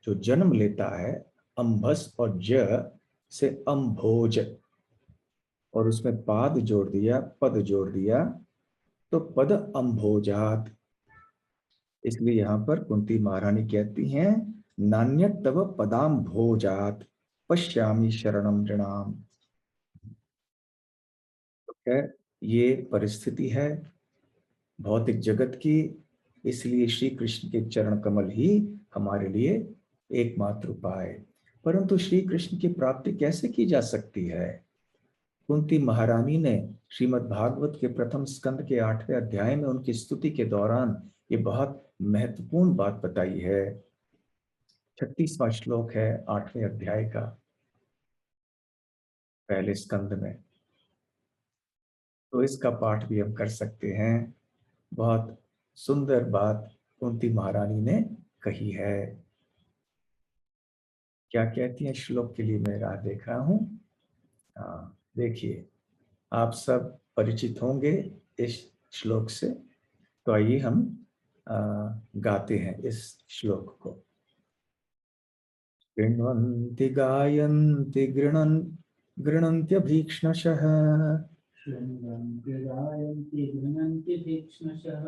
जो जन्म लेता है, अम्भस और ज से अम्भोज, और उसमें पाद जोड़ दिया, पद जोड़ दिया, तो पद अम्भोजात। इसलिए यहाँ पर कुंती महारानी कहती हैं, नान्यत तव पदाम भोजात पश्यामि शरणम नृणाम। तो खैर ये परिस्थिति है भौतिक जगत की, इसलिए श्री कृष्ण के चरण कमल ही हमारे लिए एकमात्र उपाय। परंतु श्री कृष्ण की प्राप्ति कैसे की जा सकती है? कुंती महारानी ने श्रीमद् भागवत के प्रथम स्कंद के 8वें अध्याय में उनकी स्तुति के दौरान ये बहुत महत्वपूर्ण बात बताई है। 36वां श्लोक है 8वें अध्याय का, पहले स्कंद में। तो इसका पाठ भी हम कर सकते हैं। बहुत सुंदर बात कुंती महारानी ने कही है। क्या कहती है श्लोक के लिए मैं राह देख रहा हूं। हाँ देखिए, आप सब परिचित होंगे इस श्लोक से। तो आइए हम गाते हैं इस श्लोक को। गृण्वन्ति गायन्ति गृणन्त्यभीक्ष्णशः शृण्वन्ति गायन्ति गृह्णन्ति तीक्ष्णशः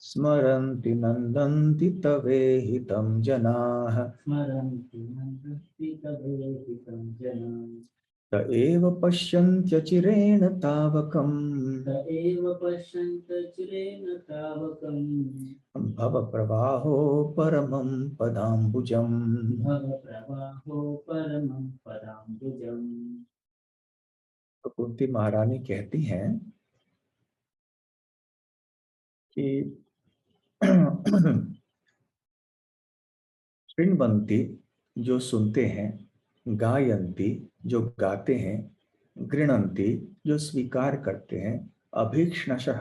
स्मरन्ति नन्दन्ति तवेहितं जनाः स्मरन्ति नन्दन्ति तवेहितं जनाः त एव पश्यन्त्यचिरेण तावकम् त एव पश्यन्त चिरेण तावकम् भवप्रवाहो परमं पदाम्बुजम्। भवप्रवाहो परमं पदाम्बुजम्। तो कुंती महारानी कहती हैं कि शृण्वन्ति जो सुनते हैं, गायन्ति जो गाते हैं, गृणन्ति जो स्वीकार करते हैं, अभीक्ष्णशः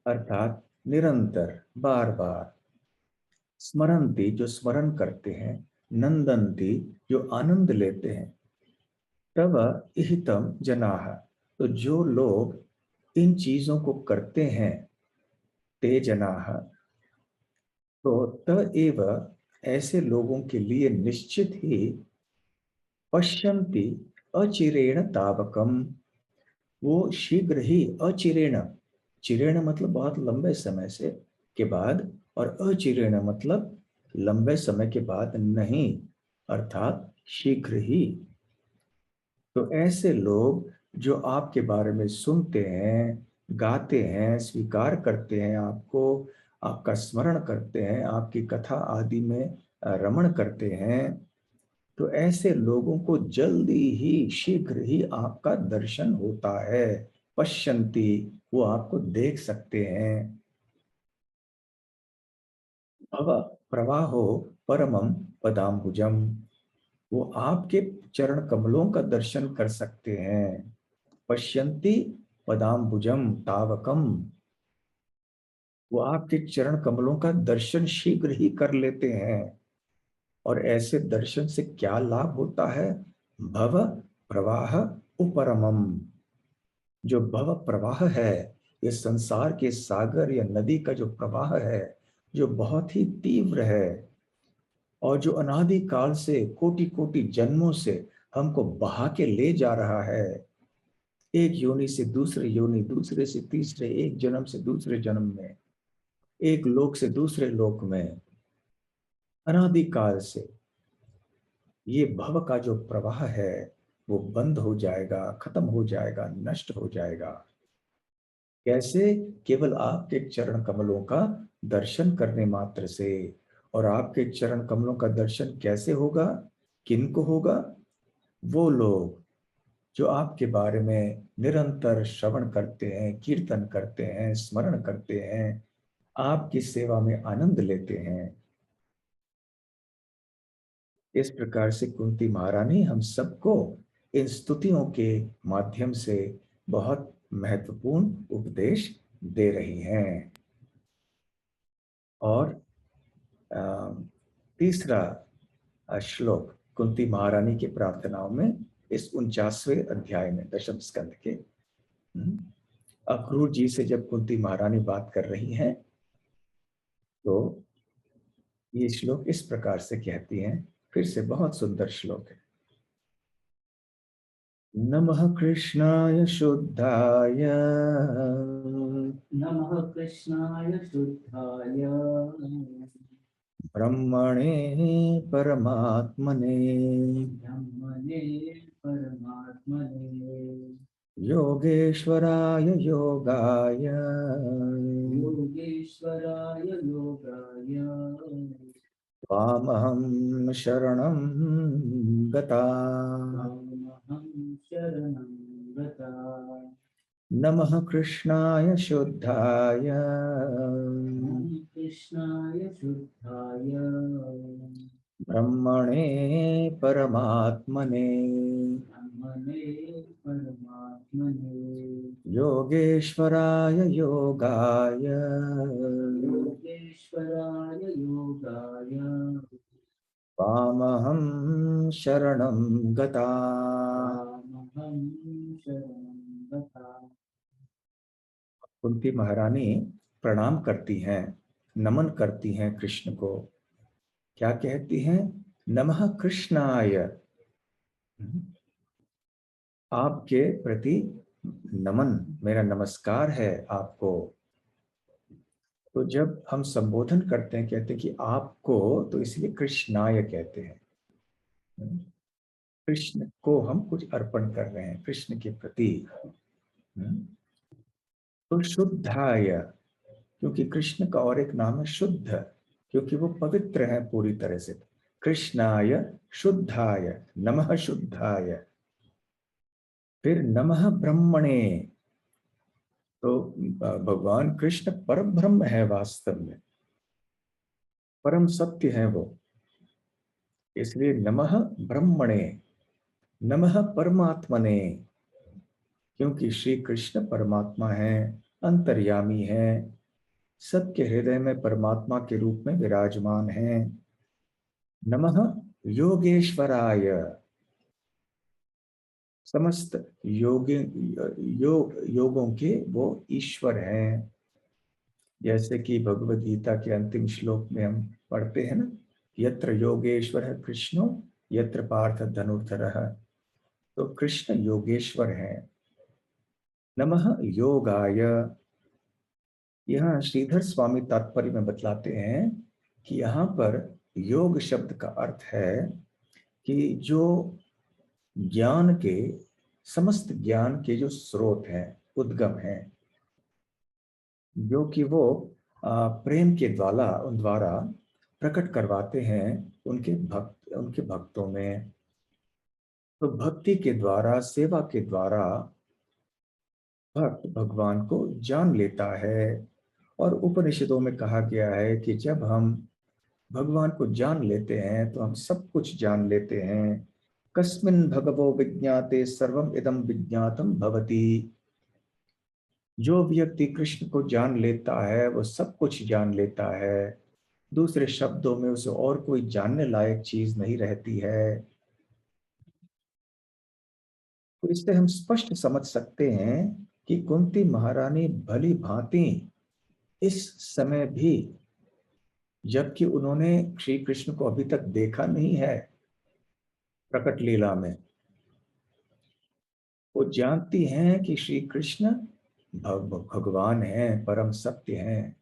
अर्थात निरंतर बार बार, स्मरन्ति जो स्मरण करते हैं, नंदन्ति जो आनंद लेते हैं, तव इहितम जनाः तो जो लोग इन चीजों को करते हैं, ते जनाः तो त एव ऐसे लोगों के लिए निश्चित ही पश्यन्ति अचिरेण तावकम, वो शीघ्र ही अचिरेण, चिरेण मतलब बहुत लंबे समय से के बाद, और अचिरेण मतलब लंबे समय के बाद नहीं, अर्थात शीघ्र ही। तो ऐसे लोग जो आपके बारे में सुनते हैं, गाते हैं, स्वीकार करते हैं आपको, आपका स्मरण करते हैं, आपकी कथा आदि में रमण करते हैं, तो ऐसे लोगों को जल्दी ही शीघ्र ही आपका दर्शन होता है। पश्यन्ति वो आपको देख सकते हैं। भव प्रवाहो परमम पदाम्बुजम वो आपके चरण कमलों का दर्शन कर सकते हैं। पश्यन्ति पदाम्बुजम तावकम वो आपके चरण कमलों का दर्शन शीघ्र ही कर लेते हैं। और ऐसे दर्शन से क्या लाभ होता है? भव प्रवाह उपरमम, जो भव प्रवाह है, ये संसार के सागर या नदी का जो प्रवाह है, जो बहुत ही तीव्र है और जो अनादि काल से कोटि कोटि जन्मों से हमको बहा के ले जा रहा है, एक योनि से दूसरे योनि, दूसरे से तीसरे, एक जन्म से दूसरे जन्म में, एक लोक से दूसरे लोक में, अनादिकाल से ये भव का जो प्रवाह है वो बंद हो जाएगा, खत्म हो जाएगा, नष्ट हो जाएगा। कैसे? केवल आपके चरण कमलों का दर्शन करने मात्र से। और आपके चरण कमलों का दर्शन कैसे होगा? किनको होगा? वो लोग जो आपके बारे में निरंतर श्रवण करते हैं, कीर्तन करते हैं, स्मरण करते हैं, आपकी सेवा में आनंद लेते हैं। इस प्रकार से कुंती महारानी हम सबको इन स्तुतियों के माध्यम से बहुत महत्वपूर्ण उपदेश दे रही हैं। और तीसरा श्लोक कुंती महारानी की प्रार्थनाओं में इस 49वें अध्याय में, दशम स्कंद के। अक्रूर जी से जब कुंती महारानी बात कर रही हैं तो ये श्लोक इस प्रकार से कहती हैं। फिर से बहुत सुंदर श्लोक है। नमः कृष्णाय शुद्धाय नमः कृष्णाय शुद्धाय ब्रह्मणे परमात्मने ब्रह्मणे परमात्मने योगेश्वराय योगाय योगेश्वराय योगाय त्वामहं शरणं गता। त्वामहं शरणं गता। नमः कृष्णाय शुद्धाय नमः कृष्णाय शुद्धाय ब्रह्मणे परमात्मने ब्रह्मणे परमात्मने योगेश्वराय योगाय योगेश्वराय योगाय त्वामहं शरणं गता। त्वामहं शरणं गता। कुंती महारानी प्रणाम करती हैं, नमन करती हैं कृष्ण को। क्या कहती हैं? नमः कृष्णाय, आपके प्रति नमन, मेरा नमस्कार है आपको। तो जब हम संबोधन करते हैं, कहते हैं कि आपको, तो इसलिए कृष्णाय कहते हैं। कृष्ण को हम कुछ अर्पण कर रहे हैं, कृष्ण के प्रति। तो शुद्धाय, क्योंकि कृष्ण का और एक नाम है शुद्ध, क्योंकि वो पवित्र है पूरी तरह से। कृष्णाय शुद्धाय, नमः शुद्धाय। फिर नमः ब्रह्मणे, तो भगवान कृष्ण परम ब्रह्म है, वास्तव में परम सत्य है वो, इसलिए नमः ब्रह्मणे, नमः परमात्मने, क्योंकि श्री कृष्ण परमात्मा है, अंतर्यामी है, सबके हृदय में परमात्मा के रूप में विराजमान है। नमः योगेश्वराय, समस्त योगों के वो ईश्वर हैं। जैसे कि भगवद गीता के अंतिम श्लोक में हम पढ़ते हैं ना, यत्र योगेश्वर है कृष्णो यत्र पार्थ धनुर्धरः। तो कृष्ण योगेश्वर है। नमः योगाय, यहाँ श्रीधर स्वामी तात्पर्य में बतलाते हैं कि यहाँ पर योग शब्द का अर्थ है कि जो ज्ञान के, समस्त ज्ञान के जो स्रोत हैं, उद्गम हैं, जो कि वो प्रेम के द्वारा प्रकट करवाते हैं उनके भक्तों में। तो भक्ति के द्वारा, सेवा के द्वारा भक्त भगवान को जान लेता है। और उपनिषदों में कहा गया है कि जब हम भगवान को जान लेते हैं तो हम सब कुछ जान लेते हैं। कस्मिन् भगवो विज्ञाते सर्वम इदम विज्ञातम भवति। जो व्यक्ति कृष्ण को जान लेता है वो सब कुछ जान लेता है। दूसरे शब्दों में उसे और कोई जानने लायक चीज नहीं रहती है। तो इससे हम स्पष्ट समझ सकते हैं कि कुंती महारानी भली भांति इस समय भी, जबकि उन्होंने श्री कृष्ण को अभी तक देखा नहीं है प्रकट लीला में, वो जानती हैं कि श्री कृष्ण भगवान हैं, परम सत्य हैं।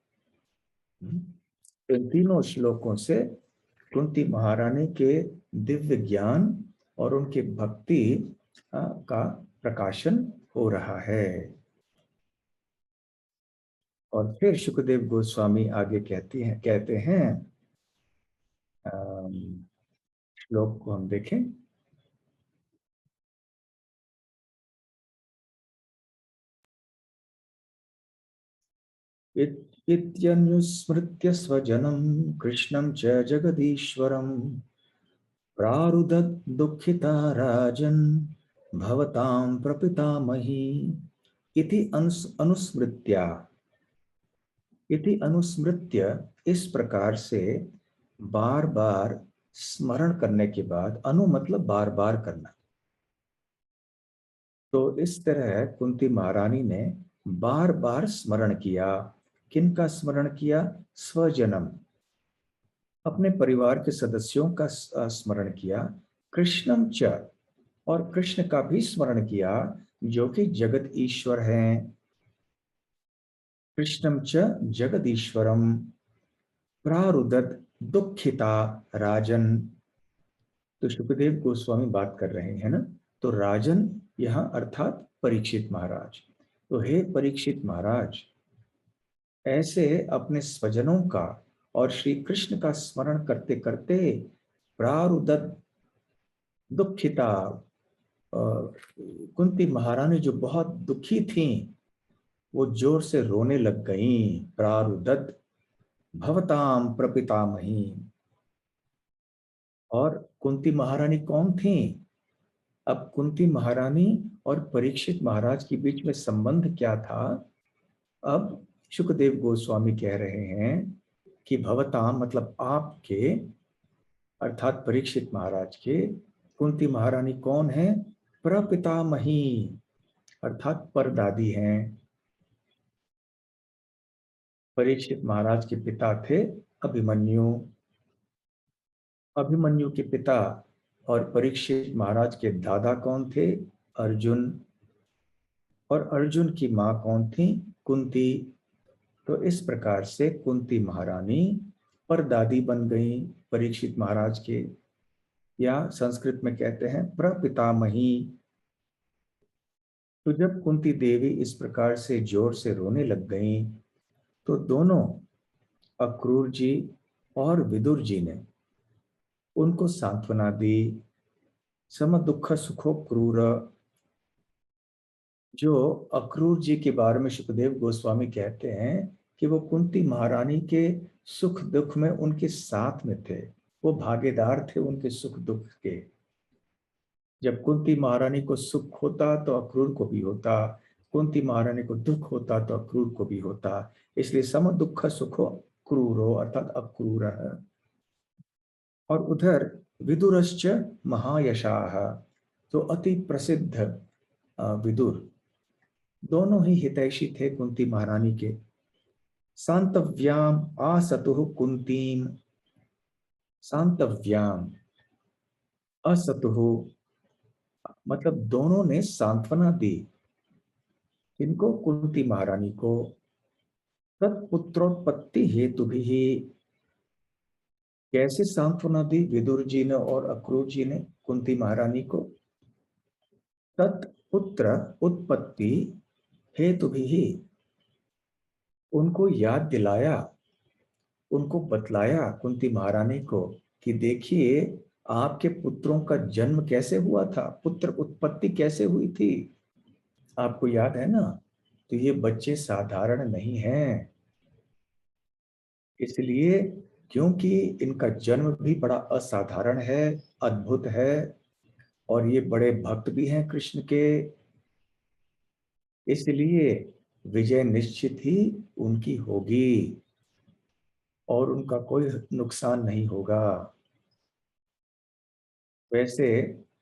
इन तीनों श्लोकों से कुंती महारानी के दिव्य ज्ञान और उनकी भक्ति का प्रकाशन हो रहा है। और फिर सुखदेव गोस्वामी आगे कहते हैं, श्लोक को हम देखें। इत्यनुस्मृत्य स्वजनं कृष्णं च जगदीश्वरं प्रारुदत् दुःखिता राजन् भवतां प्रपितामही इति अनुस्मृत्य, इस प्रकार से बार बार स्मरण करने के बाद, अनु मतलब बार बार करना, तो इस तरह कुंती महारानी ने बार बार स्मरण किया। किनका स्मरण किया? स्वजनम, अपने परिवार के सदस्यों का स्मरण किया। कृष्णम च, और कृष्ण का भी स्मरण किया जो कि जगत ईश्वर हैं। कृष्णम च जगदीश्वरम प्रारुदत दुखिता राजन। तो सुखदेव गोस्वामी बात कर रहे हैं ना, तो राजन यहाँ अर्थात परीक्षित महाराज। तो हे परीक्षित महाराज, ऐसे अपने स्वजनों का और श्री कृष्ण का स्मरण करते करते प्रारुदत दुखिता, कुंती महारानी जो बहुत दुखी थी, वो जोर से रोने लग गईं। प्रारुदत भवताम प्रपितामही। और कुंती महारानी कौन थी? अब कुंती महारानी और परीक्षित महाराज के बीच में संबंध क्या था? अब सुखदेव गोस्वामी कह रहे हैं कि भवताम मतलब आपके, अर्थात परीक्षित महाराज के। कुंती महारानी कौन है? प्रपितामही, अर्थात परदादी हैं। परीक्षित महाराज के पिता थे अभिमन्यु। अभिमन्यु के पिता और परीक्षित महाराज के दादा कौन थे? अर्जुन। और अर्जुन की माँ कौन थी? कुंती। तो इस प्रकार से कुंती महारानी परदादी बन गई परीक्षित महाराज के, या संस्कृत में कहते हैं प्रपितामही। तो जब कुंती देवी इस प्रकार से जोर से रोने लग गईं, तो दोनों अक्रूर जी और विदुर जी ने उनको सांत्वना दी। सम दुख सुखो क्रूर, जो अक्रूर जी के बारे में सुखदेव गोस्वामी कहते हैं कि वो कुंती महारानी के सुख दुख में उनके साथ में थे, वो भागीदार थे उनके सुख दुख के। जब कुंती महारानी को सुख होता तो अक्रूर को भी होता, कुंती महारानी को दुख होता तो अक्रूर को भी होता। इसलिए सम दुख सुखो क्रूरो, अर्थात अक्रूर है। और उधर विदुरश्च महायशाह, तो अति प्रसिद्ध विदुर, दोनों ही हितैषी थे कुंती महारानी के। शांतव्याम असतुः कुंतीम, शांतव्याम असतुः मतलब दोनों ने सांत्वना दी। इनको कुंती महारानी को तत्पुत्रोत्पत्ति हेतु भी, कैसे सांत्वना दी विदुर जी ने और अक्रूर जी ने कुंती महारानी को? तत्पुत्र उत्पत्ति हेतु भी, उनको याद दिलाया, उनको बतलाया कुंती महारानी को कि देखिए आपके पुत्रों का जन्म कैसे हुआ था, पुत्र उत्पत्ति कैसे हुई थी, आपको याद है ना? तो ये बच्चे साधारण नहीं हैं। इसलिए क्योंकि इनका जन्म भी बड़ा असाधारण है, अद्भुत है, और ये बड़े भक्त भी हैं कृष्ण के, इसलिए विजय निश्चित ही उनकी होगी और उनका कोई नुकसान नहीं होगा। वैसे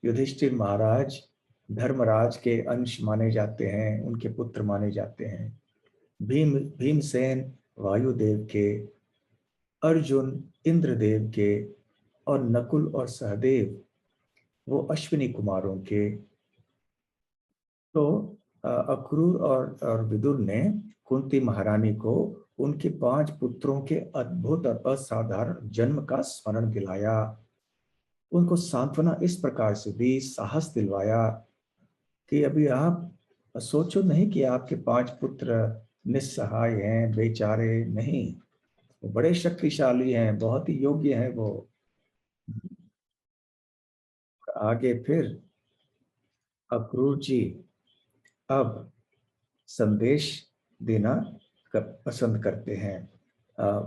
युधिष्ठिर महाराज धर्मराज के अंश माने जाते हैं, उनके पुत्र माने जाते हैं। भीमसेन वायुदेव के, अर्जुन इंद्रदेव के, और नकुल और सहदेव वो अश्विनी कुमारों के। तो अक्रूर और विदुर ने कुंती महारानी को उनके 5 पुत्रों के अद्भुत और असाधारण जन्म का स्मरण दिलाया। उनको सांत्वना इस प्रकार से दी, साहस दिलवाया कि अभी आप सोचो नहीं कि आपके 5 पुत्र निस्सहाय हैं, बेचारे नहीं, वो बड़े शक्तिशाली हैं, बहुत ही योग्य हैं वो। आगे फिर अक्रूर जी अब संदेश देना पसंद करते हैं।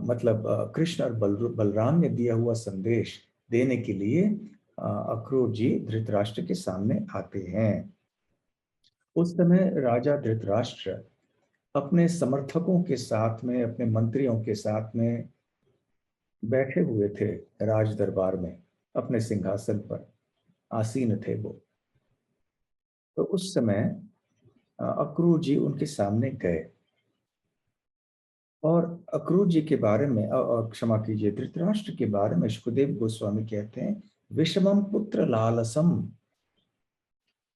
मतलब कृष्ण और बलराम ने दिया हुआ संदेश देने के लिए अक्रूर जी धृतराष्ट्र के सामने आते हैं। उस समय राजा धृतराष्ट्र अपने समर्थकों के साथ में, अपने मंत्रियों के साथ में बैठे हुए थे राज दरबार में, अपने सिंहासन पर आसीन थे वो। तो उस समय अक्रूर जी उनके सामने गए और अक्रूर जी के बारे में क्षमा कीजिए, धृतराष्ट्र के बारे में सुखदेव गोस्वामी कहते हैं, विषमम पुत्र लालसम।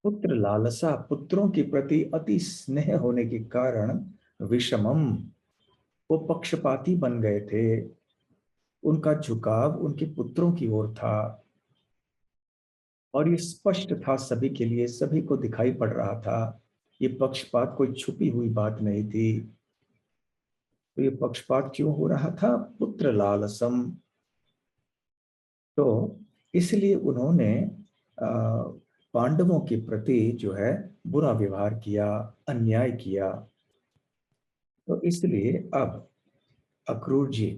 पुत्र लालसा, पुत्रों के प्रति अति स्नेह होने के कारण विषमम, वो पक्षपाती बन गए थे। उनका झुकाव उनके पुत्रों की ओर था और ये स्पष्ट था सभी के लिए, सभी को दिखाई पड़ रहा था। ये पक्षपात कोई छुपी हुई बात नहीं थी। तो ये पक्षपात क्यों हो रहा था? पुत्र लालसम। तो इसलिए उन्होंने पांडवों के प्रति जो है बुरा व्यवहार किया, अन्याय किया। तो इसलिए अब अक्रूर जी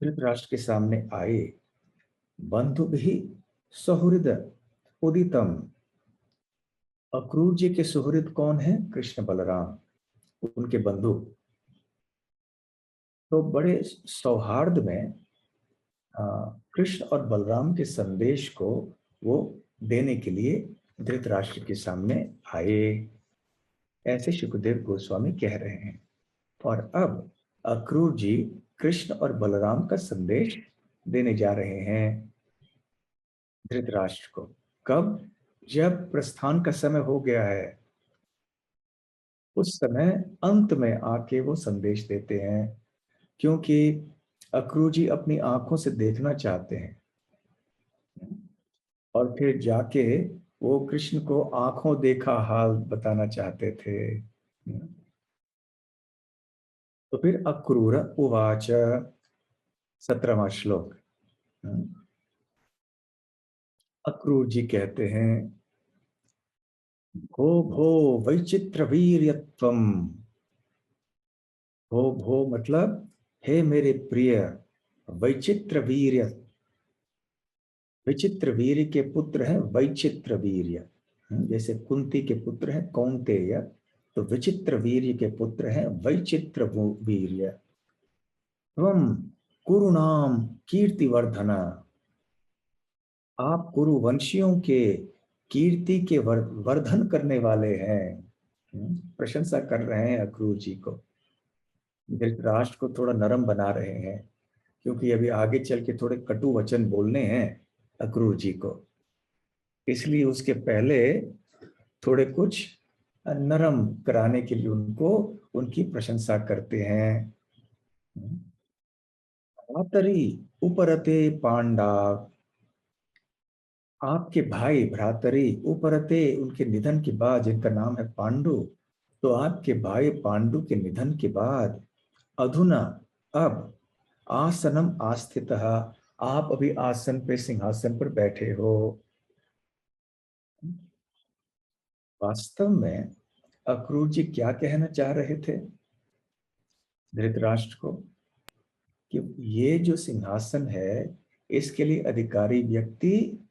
धृतराष्ट्र के सामने आए। बंधु भी सुहृद उदितम। अक्रूर जी के सुहृद कौन है? कृष्ण बलराम, उनके बंधु। तो बड़े सौहार्द में कृष्ण और बलराम के संदेश को वो देने के लिए धृतराष्ट्र के सामने आए, ऐसे सुखदेव गोस्वामी कह रहे हैं। और अब अक्रूर जी कृष्ण और बलराम का संदेश देने जा रहे हैं धृतराष्ट्र को। कब? जब प्रस्थान का समय हो गया है, उस समय अंत में आके वो संदेश देते हैं, क्योंकि अक्रूर जी अपनी आंखों से देखना चाहते हैं और फिर जाके वो कृष्ण को आंखों देखा हाल बताना चाहते थे। तो फिर अक्रूर उवाच, 17वां श्लोक। अक्रूर जी कहते हैं, भो भो वैचित्र वीर्यत्वम। भो भो मतलब हे मेरे प्रिय, वैचित्र वीर्य। विचित्र वीर्य के पुत्र हैं वैचित्र वीर्य। जैसे कुंती के पुत्र हैं कौंतेय, तो विचित्र वीर्य के पुत्र हैं वैचित्र वीर्य। त्वम कुरुनाम कीर्तिवर्धन। आप कुरुवंशियों के कीर्ति के वर्धन करने वाले हैं। प्रशंसा कर रहे हैं अक्रूर जी को। धृतराष्ट्र को थोड़ा नरम बना रहे हैं, क्योंकि अभी आगे चल के थोड़े कटु वचन बोलने हैं अक्रूर जी को, इसलिए उसके पहले थोड़े कुछ नरम कराने के लिए उनको उनकी प्रशंसा करते हैं। भ्रातरी उपरते पांडव। आपके भाई भ्रातरी उपरते, उनके निधन के बाद, जिनका नाम है पांडु, तो आपके भाई पांडु के निधन के बाद अधुना, अब आसनम आस्थित, आप अभी आसन पे, सिंहासन पर बैठे हो। वास्तव में अक्रूर जी क्या कहना चाह रहे थे धृतराष्ट्र को? कि ये जो सिंहासन है, इसके लिए अधिकारी व्यक्ति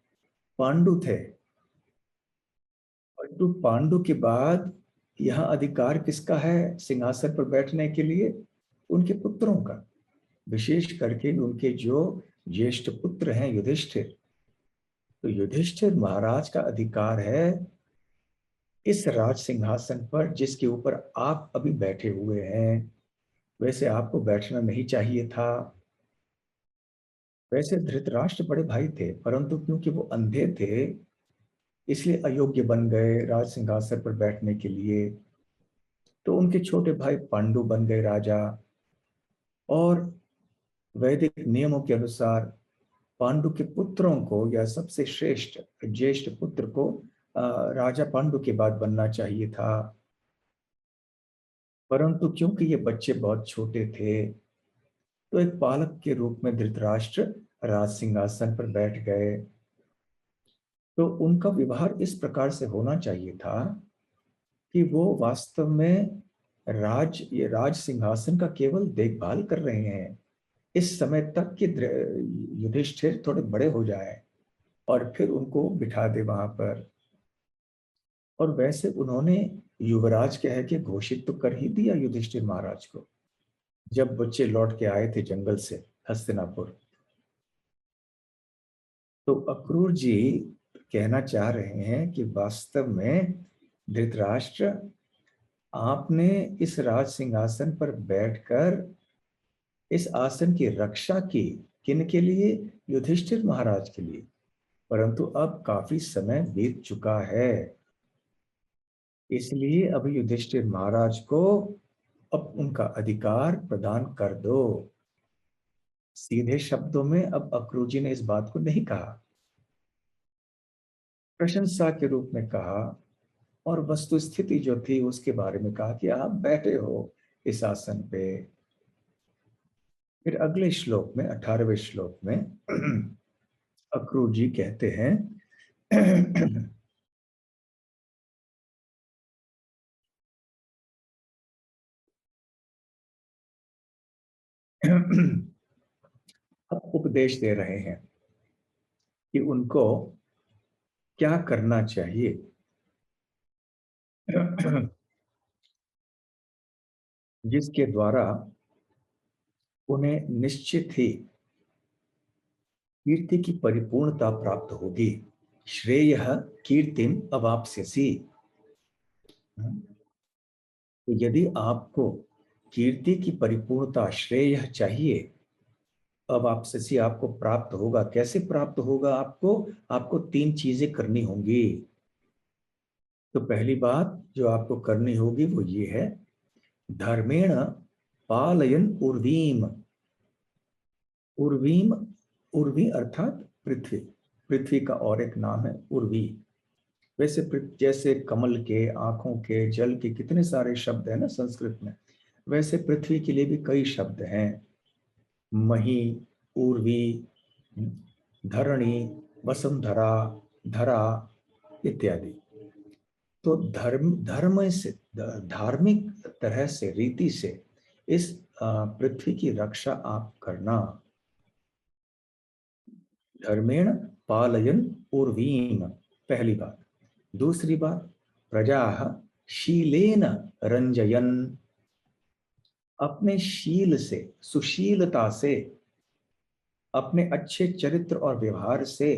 पांडु थे, और तो पांडु के बाद यह अधिकार किसका है सिंहासन पर बैठने के लिए? उनके पुत्रों का, विशेष करके उनके जो ज्येष्ठ पुत्र हैं युधिष्ठिर। तो युधिष्ठिर महाराज का अधिकार है इस राज सिंहासन पर, जिसके ऊपर आप अभी बैठे हुए हैं। वैसे आपको बैठना नहीं चाहिए था। वैसे धृतराष्ट्र बड़े भाई थे, परंतु क्योंकि वो अंधे थे, इसलिए अयोग्य बन गए राज सिंहासन पर बैठने के लिए। तो उनके छोटे भाई पांडु बन गए राजा, और वैदिक नियमों के अनुसार पांडु के पुत्रों को या सबसे श्रेष्ठ ज्येष्ठ पुत्र को राजा पांडु के बाद बनना चाहिए था। परंतु क्योंकि ये बच्चे बहुत छोटे थे, तो एक बालक के रूप में धृतराष्ट्र राज सिंहासन पर बैठ गए। तो उनका व्यवहार इस प्रकार से होना चाहिए था कि वो वास्तव में ये राज सिंहासन का केवल देखभाल कर रहे हैं इस समय तक कि युधिष्ठिर थोड़े बड़े हो जाए, और फिर उनको बिठा दे वहां पर। और वैसे उन्होंने युवराज कह के घोषित तो कर ही दिया युधिष्ठिर महाराज को, जब बच्चे लौट के आए थे जंगल से हस्तिनापुर। तो अक्रूर जी कहना चाह रहे हैं कि वास्तव में धृतराष्ट्र, आपने इस राज सिंहासन पर बैठकर इस आसन की रक्षा की। किन के लिए? युधिष्ठिर महाराज के लिए। परंतु अब काफी समय बीत चुका है, इसलिए अब युधिष्ठिर महाराज को अब उनका अधिकार प्रदान कर दो। सीधे शब्दों में अब अक्रूर जी ने इस बात को नहीं कहा, प्रशंसा के रूप में कहा, और वस्तु स्थिति जो थी उसके बारे में कहा कि आप बैठे हो इस आसन पे। फिर अगले श्लोक में 18वें श्लोक में अक्रूर जी कहते हैं अब उपदेश दे रहे हैं कि उनको क्या करना चाहिए। जिसके द्वारा उन्हें निश्चित ही कीर्ति की परिपूर्णता प्राप्त होगी। श्रेय कीर्तिम अवाप्स्यसि। तो यदि आपको कीर्ति की परिपूर्णता, श्रेय चाहिए, अवाप्स्यसि आपको प्राप्त होगा। कैसे प्राप्त होगा आपको? आपको 3 चीजें करनी होंगी। तो पहली बात जो आपको करनी होगी वो ये है, धर्मेण पालयन उर्वीम। उर्वीम, उर्वी अर्थात पृथ्वी। पृथ्वी का और एक नाम है उर्वी। वैसे जैसे कमल के, आंखों के, जल के कितने सारे शब्द हैं ना संस्कृत में, वैसे पृथ्वी के लिए भी कई शब्द हैं। मही, उर्वी, धरणी, वसुंधरा, धरा इत्यादि। तो धर्म से, धार्मिक तरह से, रीति से इस पृथ्वी की रक्षा आप करना। धर्मेण पालयन उर्वीम, पहली बात। दूसरी बात, प्रजा शीलेन रंजयन। अपने शील से, सुशीलता से, अपने अच्छे चरित्र और व्यवहार से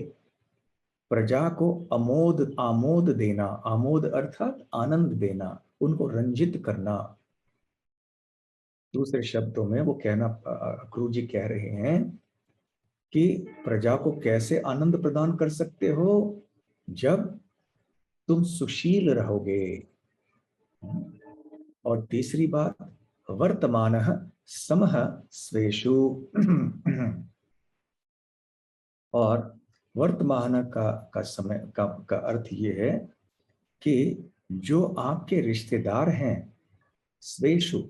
प्रजा को आमोद देना। आमोद अर्थात आनंद देना, उनको रंजित करना। दूसरे शब्दों में वो कहना, अक्रूर जी कह रहे हैं कि प्रजा को कैसे आनंद प्रदान कर सकते हो? जब तुम सुशील रहोगे। और तीसरी बात, वर्तमान समः स्वेषु। और वर्तमान का समय का अर्थ ये है कि जो आपके रिश्तेदार हैं, स्वेषु,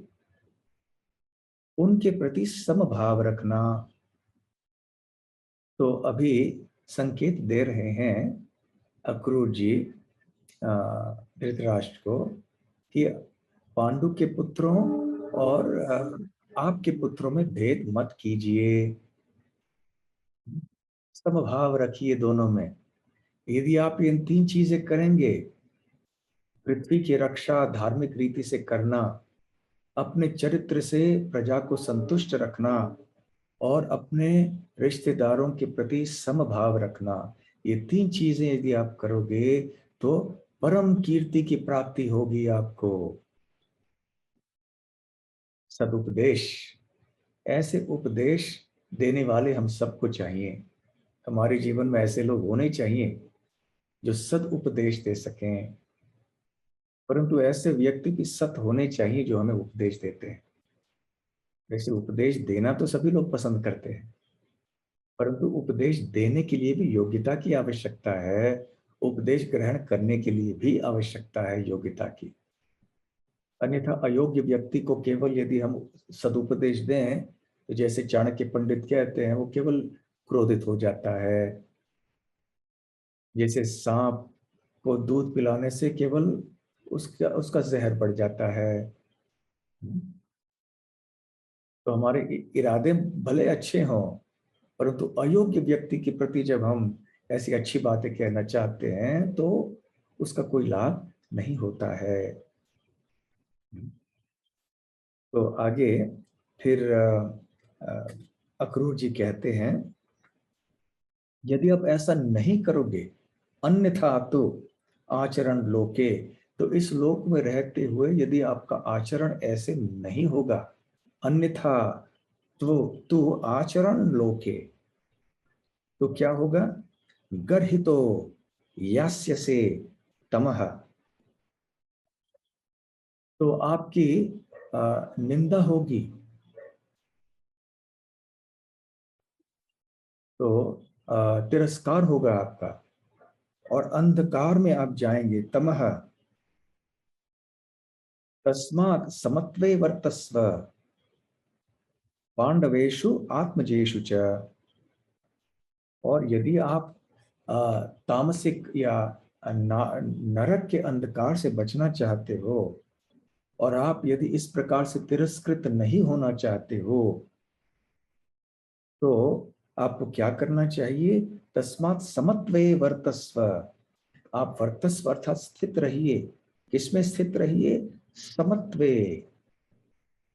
उनके प्रति समभाव रखना। तो अभी संकेत दे रहे हैं अक्रूर जी धृतराष्ट्र को कि पांडु के पुत्रों और आपके पुत्रों में भेद मत कीजिए, समभाव रखिए दोनों में। यदि आप इन 3 चीजें करेंगे, पृथ्वी की रक्षा धार्मिक रीति से करना, अपने चरित्र से प्रजा को संतुष्ट रखना, और अपने रिश्तेदारों के प्रति समभाव रखना, ये 3 चीजें यदि आप करोगे तो परम कीर्ति की प्राप्ति होगी आपको। सदुपदेश, ऐसे उपदेश देने वाले हम सबको चाहिए। हमारे जीवन में ऐसे लोग होने चाहिए जो सद उपदेश दे सकें। परंतु ऐसे व्यक्ति भी सत होने चाहिए जो हमें उपदेश देते हैं। वैसे उपदेश देना तो सभी लोग पसंद करते हैं, परंतु उपदेश देने के लिए भी योग्यता की आवश्यकता है। उपदेश ग्रहण करने के लिए भी आवश्यकता है योग्यता की। अन्यथा अयोग्य व्यक्ति को केवल यदि हम सदुपदेश दें, तो जैसे चाणक्य पंडित कहते हैं, वो केवल क्रोधित हो जाता है। जैसे सांप को दूध पिलाने से केवल उसका उसका जहर बढ़ जाता है। तो हमारे इरादे भले अच्छे हों, परंतु अयोग्य व्यक्ति के प्रति जब हम ऐसी अच्छी बातें कहना चाहते हैं तो उसका कोई लाभ नहीं होता है। तो आगे फिर अक्रूर जी कहते हैं, यदि आप ऐसा नहीं करोगे, अन्यथा तो आचरण लोके, तो इस लोक में रहते हुए यदि आपका आचरण ऐसे नहीं होगा, अन्यथा तो आचरण लोके, तो क्या होगा? गर्हितो यास्य से तमह, तो आपकी निंदा होगी। तो तिरस्कार होगा आपका, और अंधकार में आप जाएंगे। तमह तस्मात् समत्वे वर्तस्व पांडवेषु आत्मजेषु च। और यदि आप तामसिक या नरक के अंधकार से बचना चाहते हो, और आप यदि इस प्रकार से तिरस्कृत नहीं होना चाहते हो, तो आपको क्या करना चाहिए? तस्मात् समत्वे वर्तस्व, आप वर्तस्व अर्थात स्थित रहिए। किसमें स्थित रहिए? समत्वे,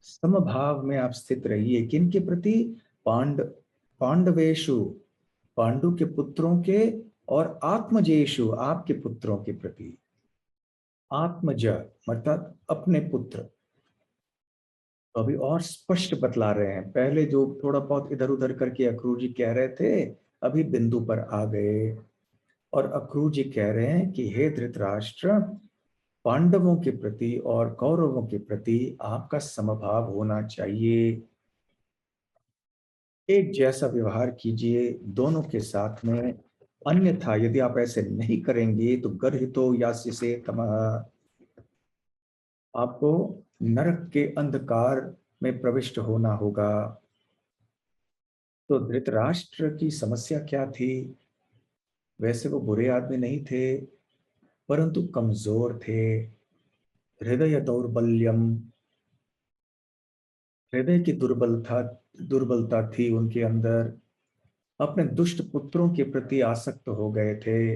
समभाव में आप स्थित रहिए। किन के प्रति? पांडवेशु, पांडु के पुत्रों के, और आत्मजेशु, आपके पुत्रों के प्रति। आत्मज अर्थात अपने पुत्र। तो अभी और स्पष्ट बतला रहे हैं। पहले जो थोड़ा बहुत इधर उधर करके अक्रूर जी कह रहे थे, अभी बिंदु पर आ गए। और अक्रूर जी कह रहे हैं कि हे धृतराष्ट्र, पांडवों के प्रति और कौरवों के प्रति आपका समभाव होना चाहिए। एक जैसा व्यवहार कीजिए दोनों के साथ में। अन्यथा यदि आप ऐसे नहीं करेंगे तो गर्हितो यास्य से तमः, आपको नरक के अंधकार में प्रविष्ट होना होगा। तो धृतराष्ट्र की समस्या क्या थी? वैसे वो बुरे आदमी नहीं थे, परंतु कमजोर थे। हृदय दौर्बल्यम, हृदय की दुर्बलता थी उनके अंदर। अपने दुष्ट पुत्रों के प्रति आसक्त हो गए थे।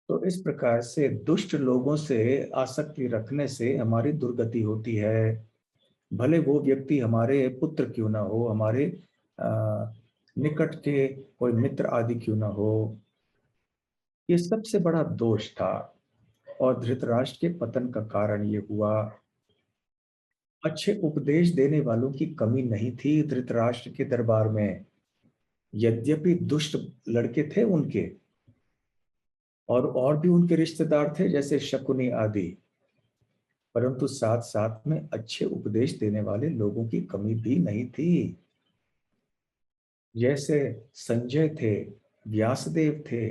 तो इस प्रकार से दुष्ट लोगों से आसक्ति रखने से हमारी दुर्गति होती है। भले वो व्यक्ति हमारे पुत्र क्यों ना हो, हमारे निकट के कोई मित्र आदि क्यों ना हो। ये सबसे बड़ा दोष था, और धृतराष्ट्र के पतन का कारण ये हुआ। अच्छे उपदेश देने वालों की कमी नहीं थी धृतराष्ट्र के दरबार में। यद्यपि दुष्ट लड़के थे उनके, और भी उनके रिश्तेदार थे जैसे शकुनी आदि, परंतु साथ साथ में अच्छे उपदेश देने वाले लोगों की कमी भी नहीं थी। जैसे संजय थे, व्यासदेव थे,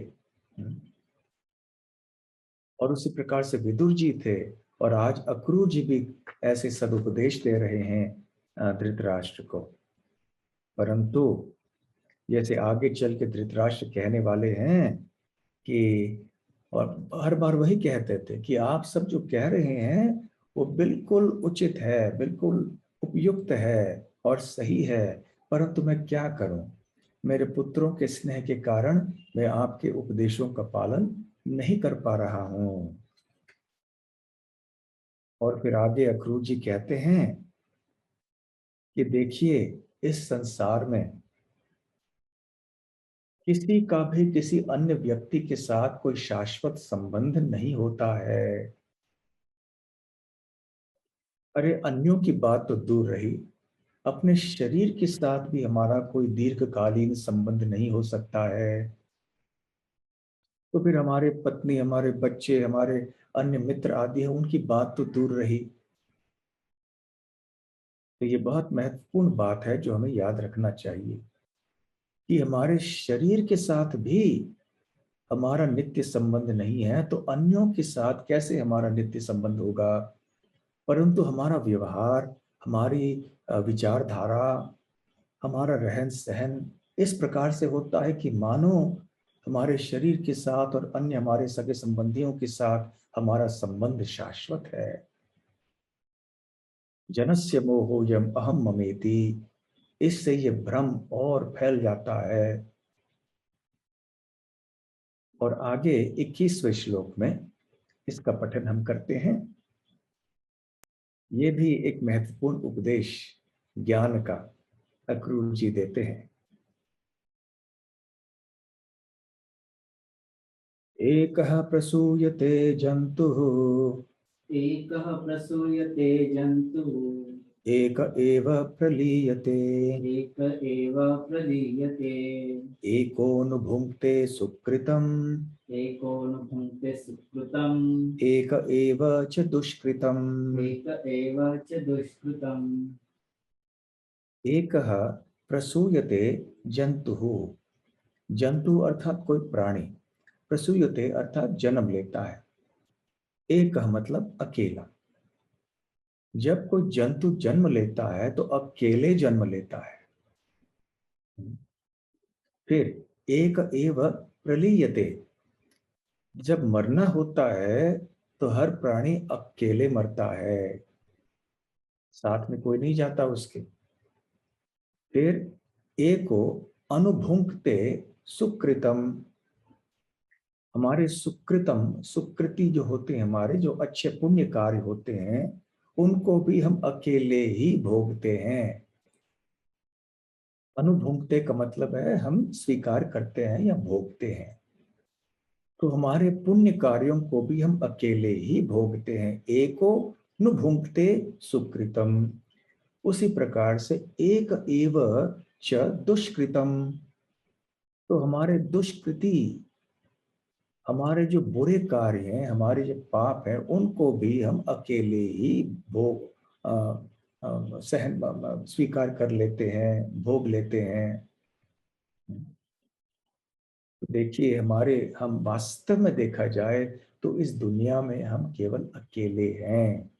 और उसी प्रकार से विदुर जी थे, और आज अक्रूर जी भी ऐसे सदुपदेश दे रहे हैं धृतराष्ट्र को। परंतु जैसे आगे चल के धृतराष्ट्र कहने वाले हैं कि, और हर बार वही कहते थे कि आप सब जो कह रहे हैं वो बिल्कुल उचित है, बिल्कुल उपयुक्त है और सही है, परंतु मैं क्या करूं? मेरे पुत्रों के स्नेह के कारण मैं आपके उपदेशों का पालन नहीं कर पा रहा हूं। और फिर आगे अक्रूर जी कहते हैं कि देखिए, इस संसार में किसी का भी किसी अन्य व्यक्ति के साथ कोई शाश्वत संबंध नहीं होता है। अरे अन्यों की बात तो दूर रही, अपने शरीर के साथ भी हमारा कोई दीर्घकालीन संबंध नहीं हो सकता है। तो फिर हमारे पत्नी, हमारे बच्चे, हमारे अन्य मित्र आदि हैं, उनकी बात तो दूर रही। तो ये बहुत महत्वपूर्ण बात है जो हमें याद रखना चाहिए कि हमारे शरीर के साथ भी हमारा नित्य संबंध नहीं है, तो अन्यों के साथ कैसे हमारा नित्य संबंध होगा। परंतु हमारा व्यवहार, हमारी विचारधारा, हमारा रहन सहन इस प्रकार से होता है कि मानो हमारे शरीर के साथ और अन्य हमारे सगे संबंधियों के साथ हमारा संबंध शाश्वत है। जनस्य मोहो यम अहम ममेति, इससे ये भ्रम और फैल जाता है। और आगे 21वें श्लोक में इसका पठन हम करते हैं। ये भी एक महत्वपूर्ण उपदेश ज्ञान का अक्रूर जी देते हैं। एकः प्रसूयते जन्तुः, एकः प्रसूयते जन्तुः, एक एव प्रलीयते, एक एव प्रलीयते, एकोऽनुभुङ्क्ते सुकृतम्, एको न भुङ्क्ते सुकृतम्, एक एव च दुष्कृतम्। एक एव च दुष्कृतम्। एकः प्रसूयते जन्तुः, जंतु अर्थात कोई प्राणी, प्रसूयते अर्थात जन्म लेता है, एक मतलब अकेला। जब कोई जंतु जन्म लेता है तो अकेले जन्म लेता है। फिर एक एव प्रलीयते, जब मरना होता है तो हर प्राणी अकेले मरता है, साथ में कोई नहीं जाता उसके। फिर एको अनुभुंक्ते सुकृतम, हमारे सुकृतम, सुकृति जो होते हैं, हमारे जो अच्छे पुण्य कार्य होते हैं, उनको भी हम अकेले ही भोगते हैं। अनुभुंक्ते का मतलब है हम स्वीकार करते हैं या भोगते हैं। तो हमारे पुण्य कार्यों को भी हम अकेले ही भोगते हैं। एको नु भुंक्ते सुकृतम, उसी प्रकार से एक एव च दुष्कृतम, तो हमारे दुष्कृति, हमारे जो बुरे कार्य हैं, हमारे जो पाप हैं, उनको भी हम अकेले ही भोग सहन स्वीकार कर लेते हैं, भोग लेते हैं। देखिए हमारे, हम वास्तव में देखा जाए तो इस दुनिया में हम केवल अकेले हैं।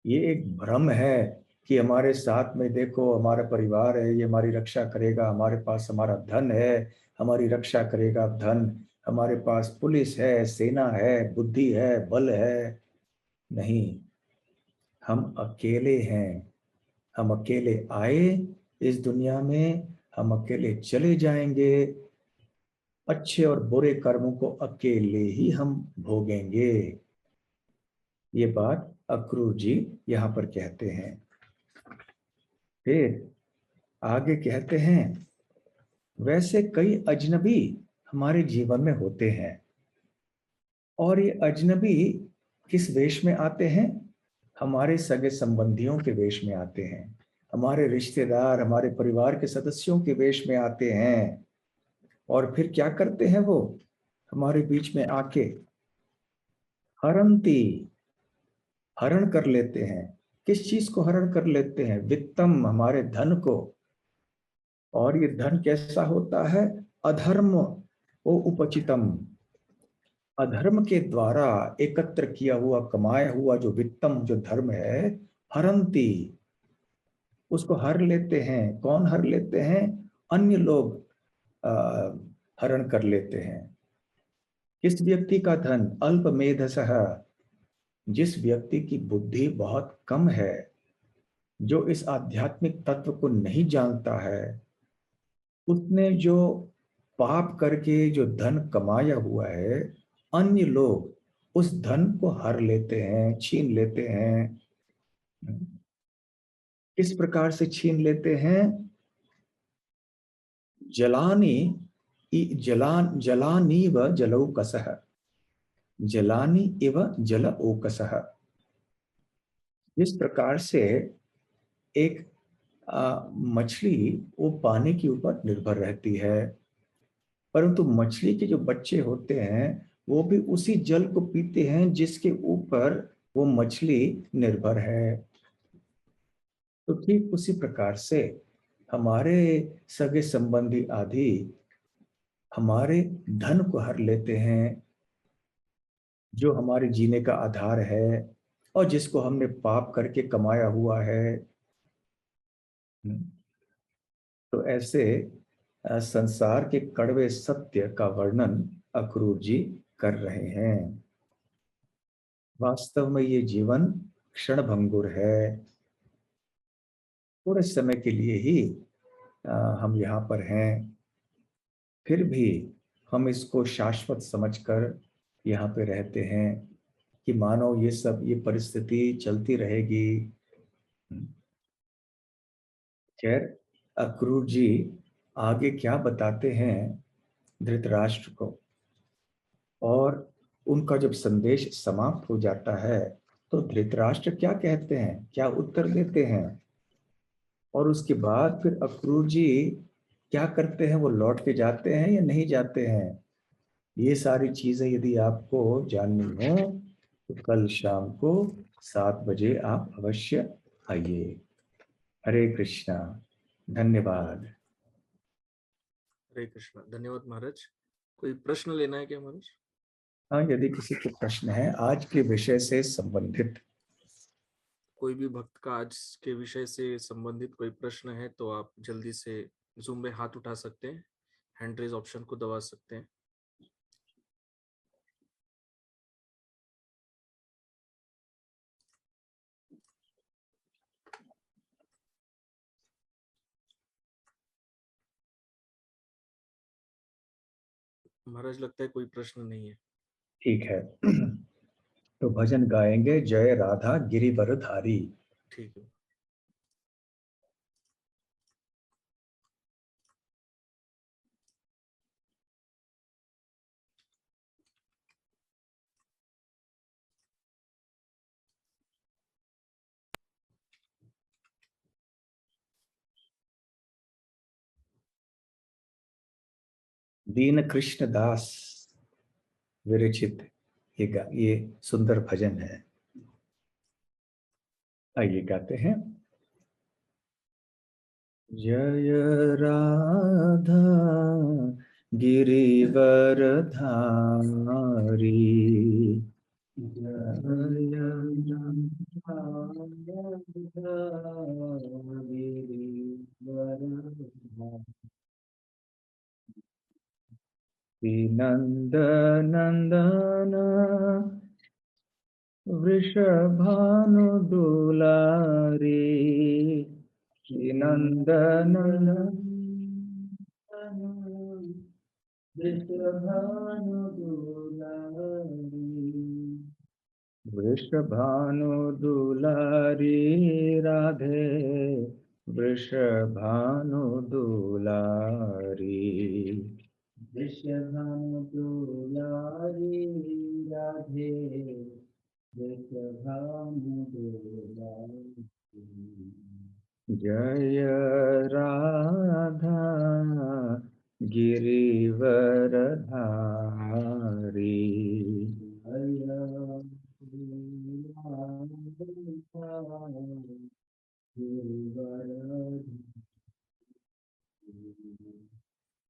ये एक भ्रम है कि हमारे साथ में देखो हमारा परिवार है, ये हमारी रक्षा करेगा, हमारे पास हमारा धन है, हमारी रक्षा करेगा धन, हमारे पास पुलिस है, सेना है, बुद्धि है, बल है। नहीं, हम अकेले हैं। हम अकेले आए इस दुनिया में, हम अकेले चले जाएंगे। अच्छे और बुरे कर्मों को अकेले ही हम भोगेंगे। ये बात अक्रूर जी यहाँ पर कहते हैं। फिर आगे कहते हैं, वैसे कई अजनबी हमारे जीवन में होते हैं, और ये अजनबी किस वेश में आते हैं? हमारे सगे संबंधियों के वेश में आते हैं, हमारे रिश्तेदार, हमारे परिवार के सदस्यों के वेश में आते हैं। और फिर क्या करते हैं वो? हमारे बीच में आके हरंती, हरण कर लेते हैं। किस चीज को हरण कर लेते हैं? वित्तम, हमारे धन को। और ये धन कैसा होता है? अधर्म वो उपचितम, अधर्म के द्वारा एकत्र किया हुआ, कमाया हुआ जो वित्तम, जो धर्म है, हरंती, उसको हर लेते हैं। कौन हर लेते हैं? अन्य लोग आ, हरण कर लेते हैं। किस व्यक्ति का धन? अल्प मेधसः, जिस व्यक्ति की बुद्धि बहुत कम है, जो इस आध्यात्मिक तत्व को नहीं जानता है, उसने जो पाप करके जो धन कमाया हुआ है, अन्य लोग उस धन को हर लेते हैं, छीन लेते हैं। किस प्रकार से छीन लेते हैं? जलानी, जलानीव जलौकसः, जलानी इव जल ओकसः। इस प्रकार से एक मछली वो पानी के ऊपर निर्भर रहती है, परंतु मछली के जो बच्चे होते हैं वो भी उसी जल को पीते हैं जिसके ऊपर वो मछली निर्भर है। तो ठीक उसी प्रकार से हमारे सगे संबंधी आदि हमारे धन को हर लेते हैं, जो हमारे जीने का आधार है और जिसको हमने पाप करके कमाया हुआ है। तो ऐसे संसार के कड़वे सत्य का वर्णन अक्रूर जी कर रहे हैं। वास्तव में ये जीवन क्षणभंगुर है, थोड़े समय के लिए ही हम यहाँ पर हैं। फिर भी हम इसको शाश्वत समझकर यहाँ पे रहते हैं कि मानो ये परिस्थिति चलती रहेगी। खैर, अक्रूर जी आगे क्या बताते हैं धृतराष्ट्र को, और उनका जब संदेश समाप्त हो जाता है तो धृतराष्ट्र क्या कहते हैं, क्या उत्तर देते हैं, और उसके बाद फिर अक्रूर जी क्या करते हैं, वो लौट के जाते हैं या नहीं जाते हैं। ये सारी चीजें यदि आपको जाननी हो तो कल शाम को 7 बजे आप अवश्य आइए। हरे कृष्णा। धन्यवाद। हरे कृष्णा। धन्यवाद महाराज। कोई प्रश्न लेना है क्या महाराज? हाँ, यदि किसी को प्रश्न है आज के विषय से संबंधित, कोई भी भक्त का आज के विषय से संबंधित कोई प्रश्न है तो आप जल्दी से जूम में हाथ उठा सकते हैं, हैंड रेज ऑप्शन को दबा सकते हैं। महाराज लगता है कोई प्रश्न नहीं है। ठीक है। तो भजन गाएंगे, जय राधा गिरिवर धारी। ठीक है। दीन कृष्ण दास विरचित ये सुंदर भजन है। आइए गाते हैं। जय राधा गिरिवर धारी, जय नंद नंदन वृषभानु दुलारी, नंदन वृषभानु दुलारी, वृषभानु दुलारी राधे वृषभानु दुलारी, वृषभानु दुलारी राधे वृषभानु दुलारी। जय राधा गिरिवर धारी,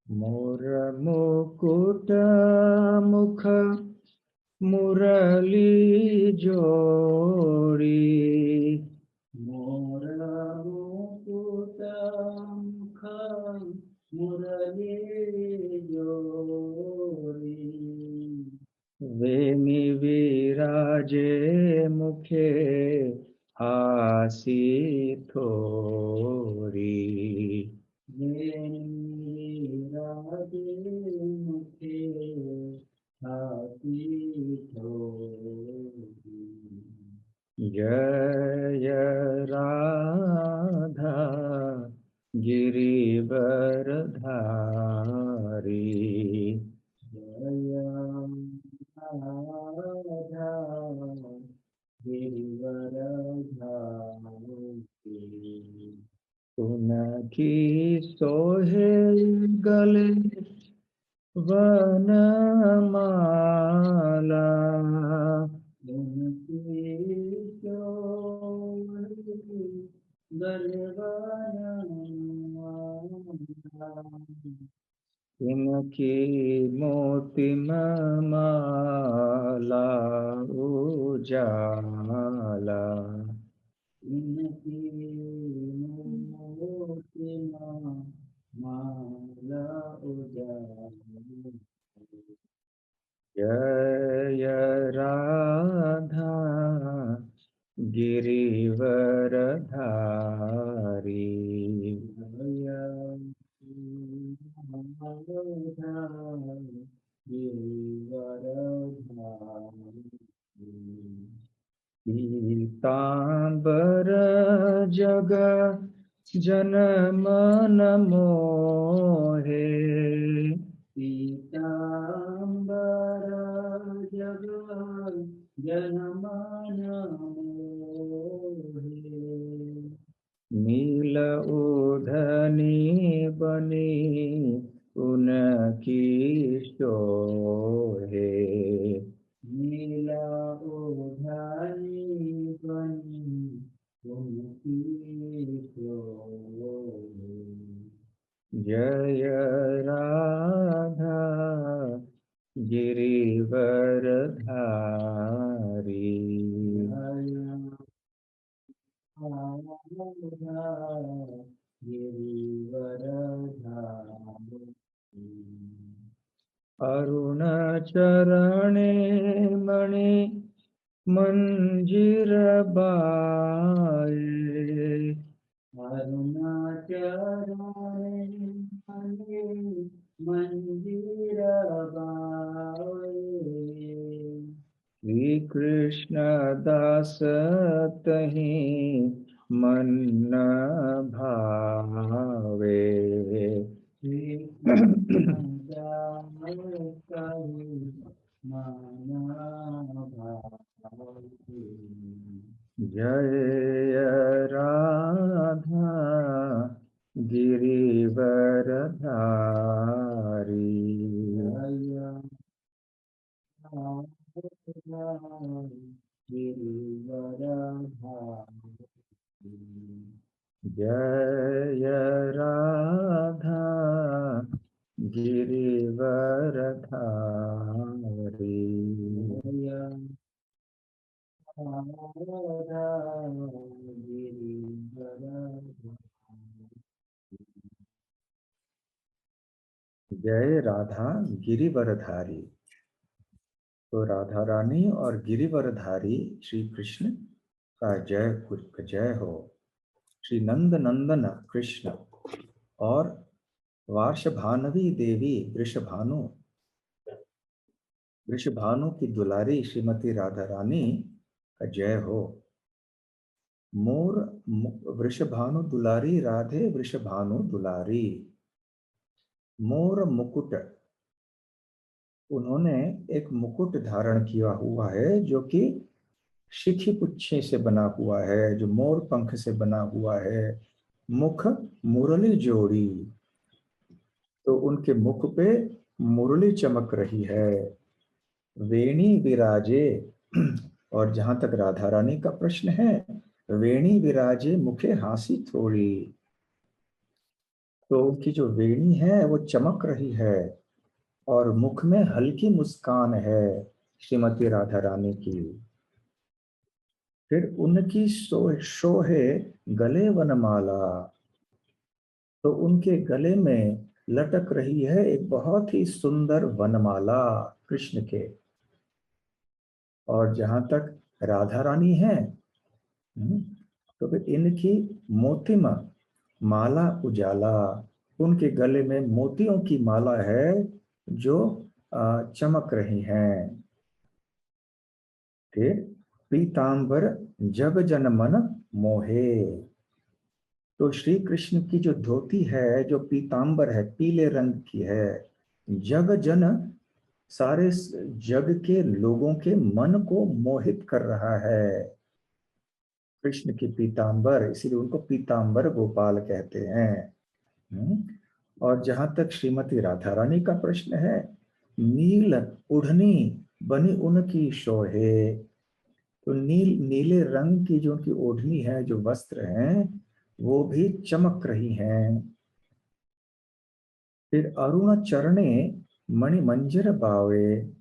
मोर मुकुट मुख मुरली जोड़ी, मोर मुकुट मुख मुरली जोरी, वेमी विराजे मुखे हासी थोरी, राधे मुखे हाथी थोड़ी। जय राधा गिरिवर धारी, जय राधा गिरिवर धारी। उनकी सोहे गले की मोतिमा माला उजाला इनकी मोतिमा माला उजाला जय राधा गिरिवरधारी पीतांबर जग जनमन मोहे पीतांबर जग जनमन मोहे नील उधनी बनी उनकी शोहे नीला उधानी बनी उनकी शोभे। जय राधा गिरिवरधारी अरुण चरणे मणि मंजीर बाए अरुणाचरणे मंदिर श्री कृष्ण दास तहि मन भावे जय राधा गिरिवरधारी जय राधा गिरिवरधारी जय राधा गिरिवरधारी। तो राधा रानी और गिरिवरधारी श्री कृष्ण का जय हो। श्री नंद नंदन कृष्ण और वार्षभानवी देवी वृषभानु की दुलारी श्रीमती राधा रानी का जय हो। मोर वृषभानु दुलारी राधे वृषभानु दुलारी। मोर मुकुट, उन्होंने एक मुकुट धारण किया हुआ है जो कि शिखी पुच्छे से बना हुआ है, जो मोर पंख से बना हुआ है। मुख मुरली जोड़ी, तो उनके मुख पे मुरली चमक रही है। वेणी विराजे, और जहां तक राधा रानी का प्रश्न है, वेणी विराजे मुखे हासी थोड़ी, तो उनकी जो वेणी है वो चमक रही है और मुख में हल्की मुस्कान है श्रीमती राधा रानी की। फिर उनकी शोहे गले वनमाला, तो उनके गले में लटक रही है एक बहुत ही सुंदर वनमाला कृष्ण के। और जहां तक राधा रानी है, तो फिर इनकी मोतिमा माला उजाला, उनके गले में मोतियों की माला है जो चमक रही हैं। फिर पीतांबर जग जन मन मोहे, तो श्री कृष्ण की जो धोती है जो पीतांबर है, पीले रंग की है, जग जन सारे जग के लोगों के मन को मोहित कर रहा है। कृष्ण की पीतांबर, इसीलिए उनको पीतांबर गोपाल कहते हैं। और जहां तक श्रीमती राधा रानी का प्रश्न है, नील उढ़नी बनी उनकी शोहे, तो नीले रंग की जो उनकी ओढ़नी है, जो वस्त्र हैं, वो भी चमक रही हैं। फिर अरुण चरणे मणिमंजर बावे,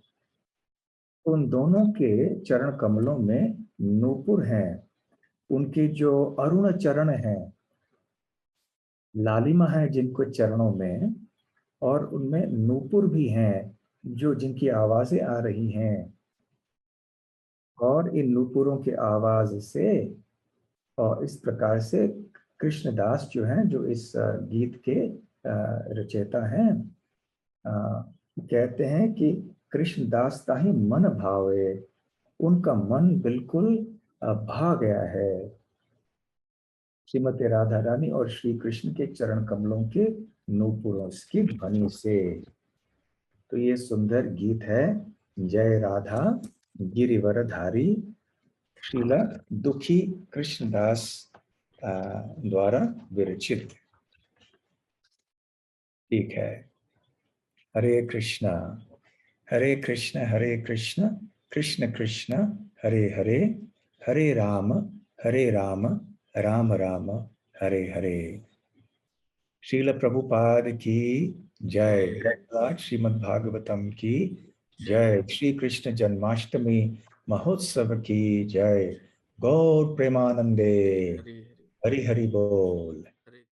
उन दोनों के चरण कमलों में नूपुर हैं। उनके जो अरुण चरण हैं, लालिमा है जिनको चरणों में, और उनमें नूपुर भी हैं जो जिनकी आवाजें आ रही हैं। और इन नूपुरों की आवाज से और इस प्रकार से कृष्णदास जो हैं, जो इस गीत के रचयिता हैं, कहते हैं कि कृष्णदास का ही मन भावे, उनका मन बिल्कुल भा गया है श्रीमती राधा रानी और श्री कृष्ण के चरण कमलों के नूपुरों की ध्वनि से। तो ये सुंदर गीत है जय राधा गिरिवरधारी, श्रीला दुखी कृष्णदास द्वारा विरचित। ठीक है। हरे कृष्णा हरे कृष्ण कृष्ण कृष्ण हरे हरे, हरे राम राम राम हरे हरे। श्रील प्रभुपाद की जय। श्रीमद् भागवतम की जय। श्री कृष्ण जन्माष्टमी महोत्सव की जय। गौर प्रेमानंदे। हरि हरि। हरि हरि बोल।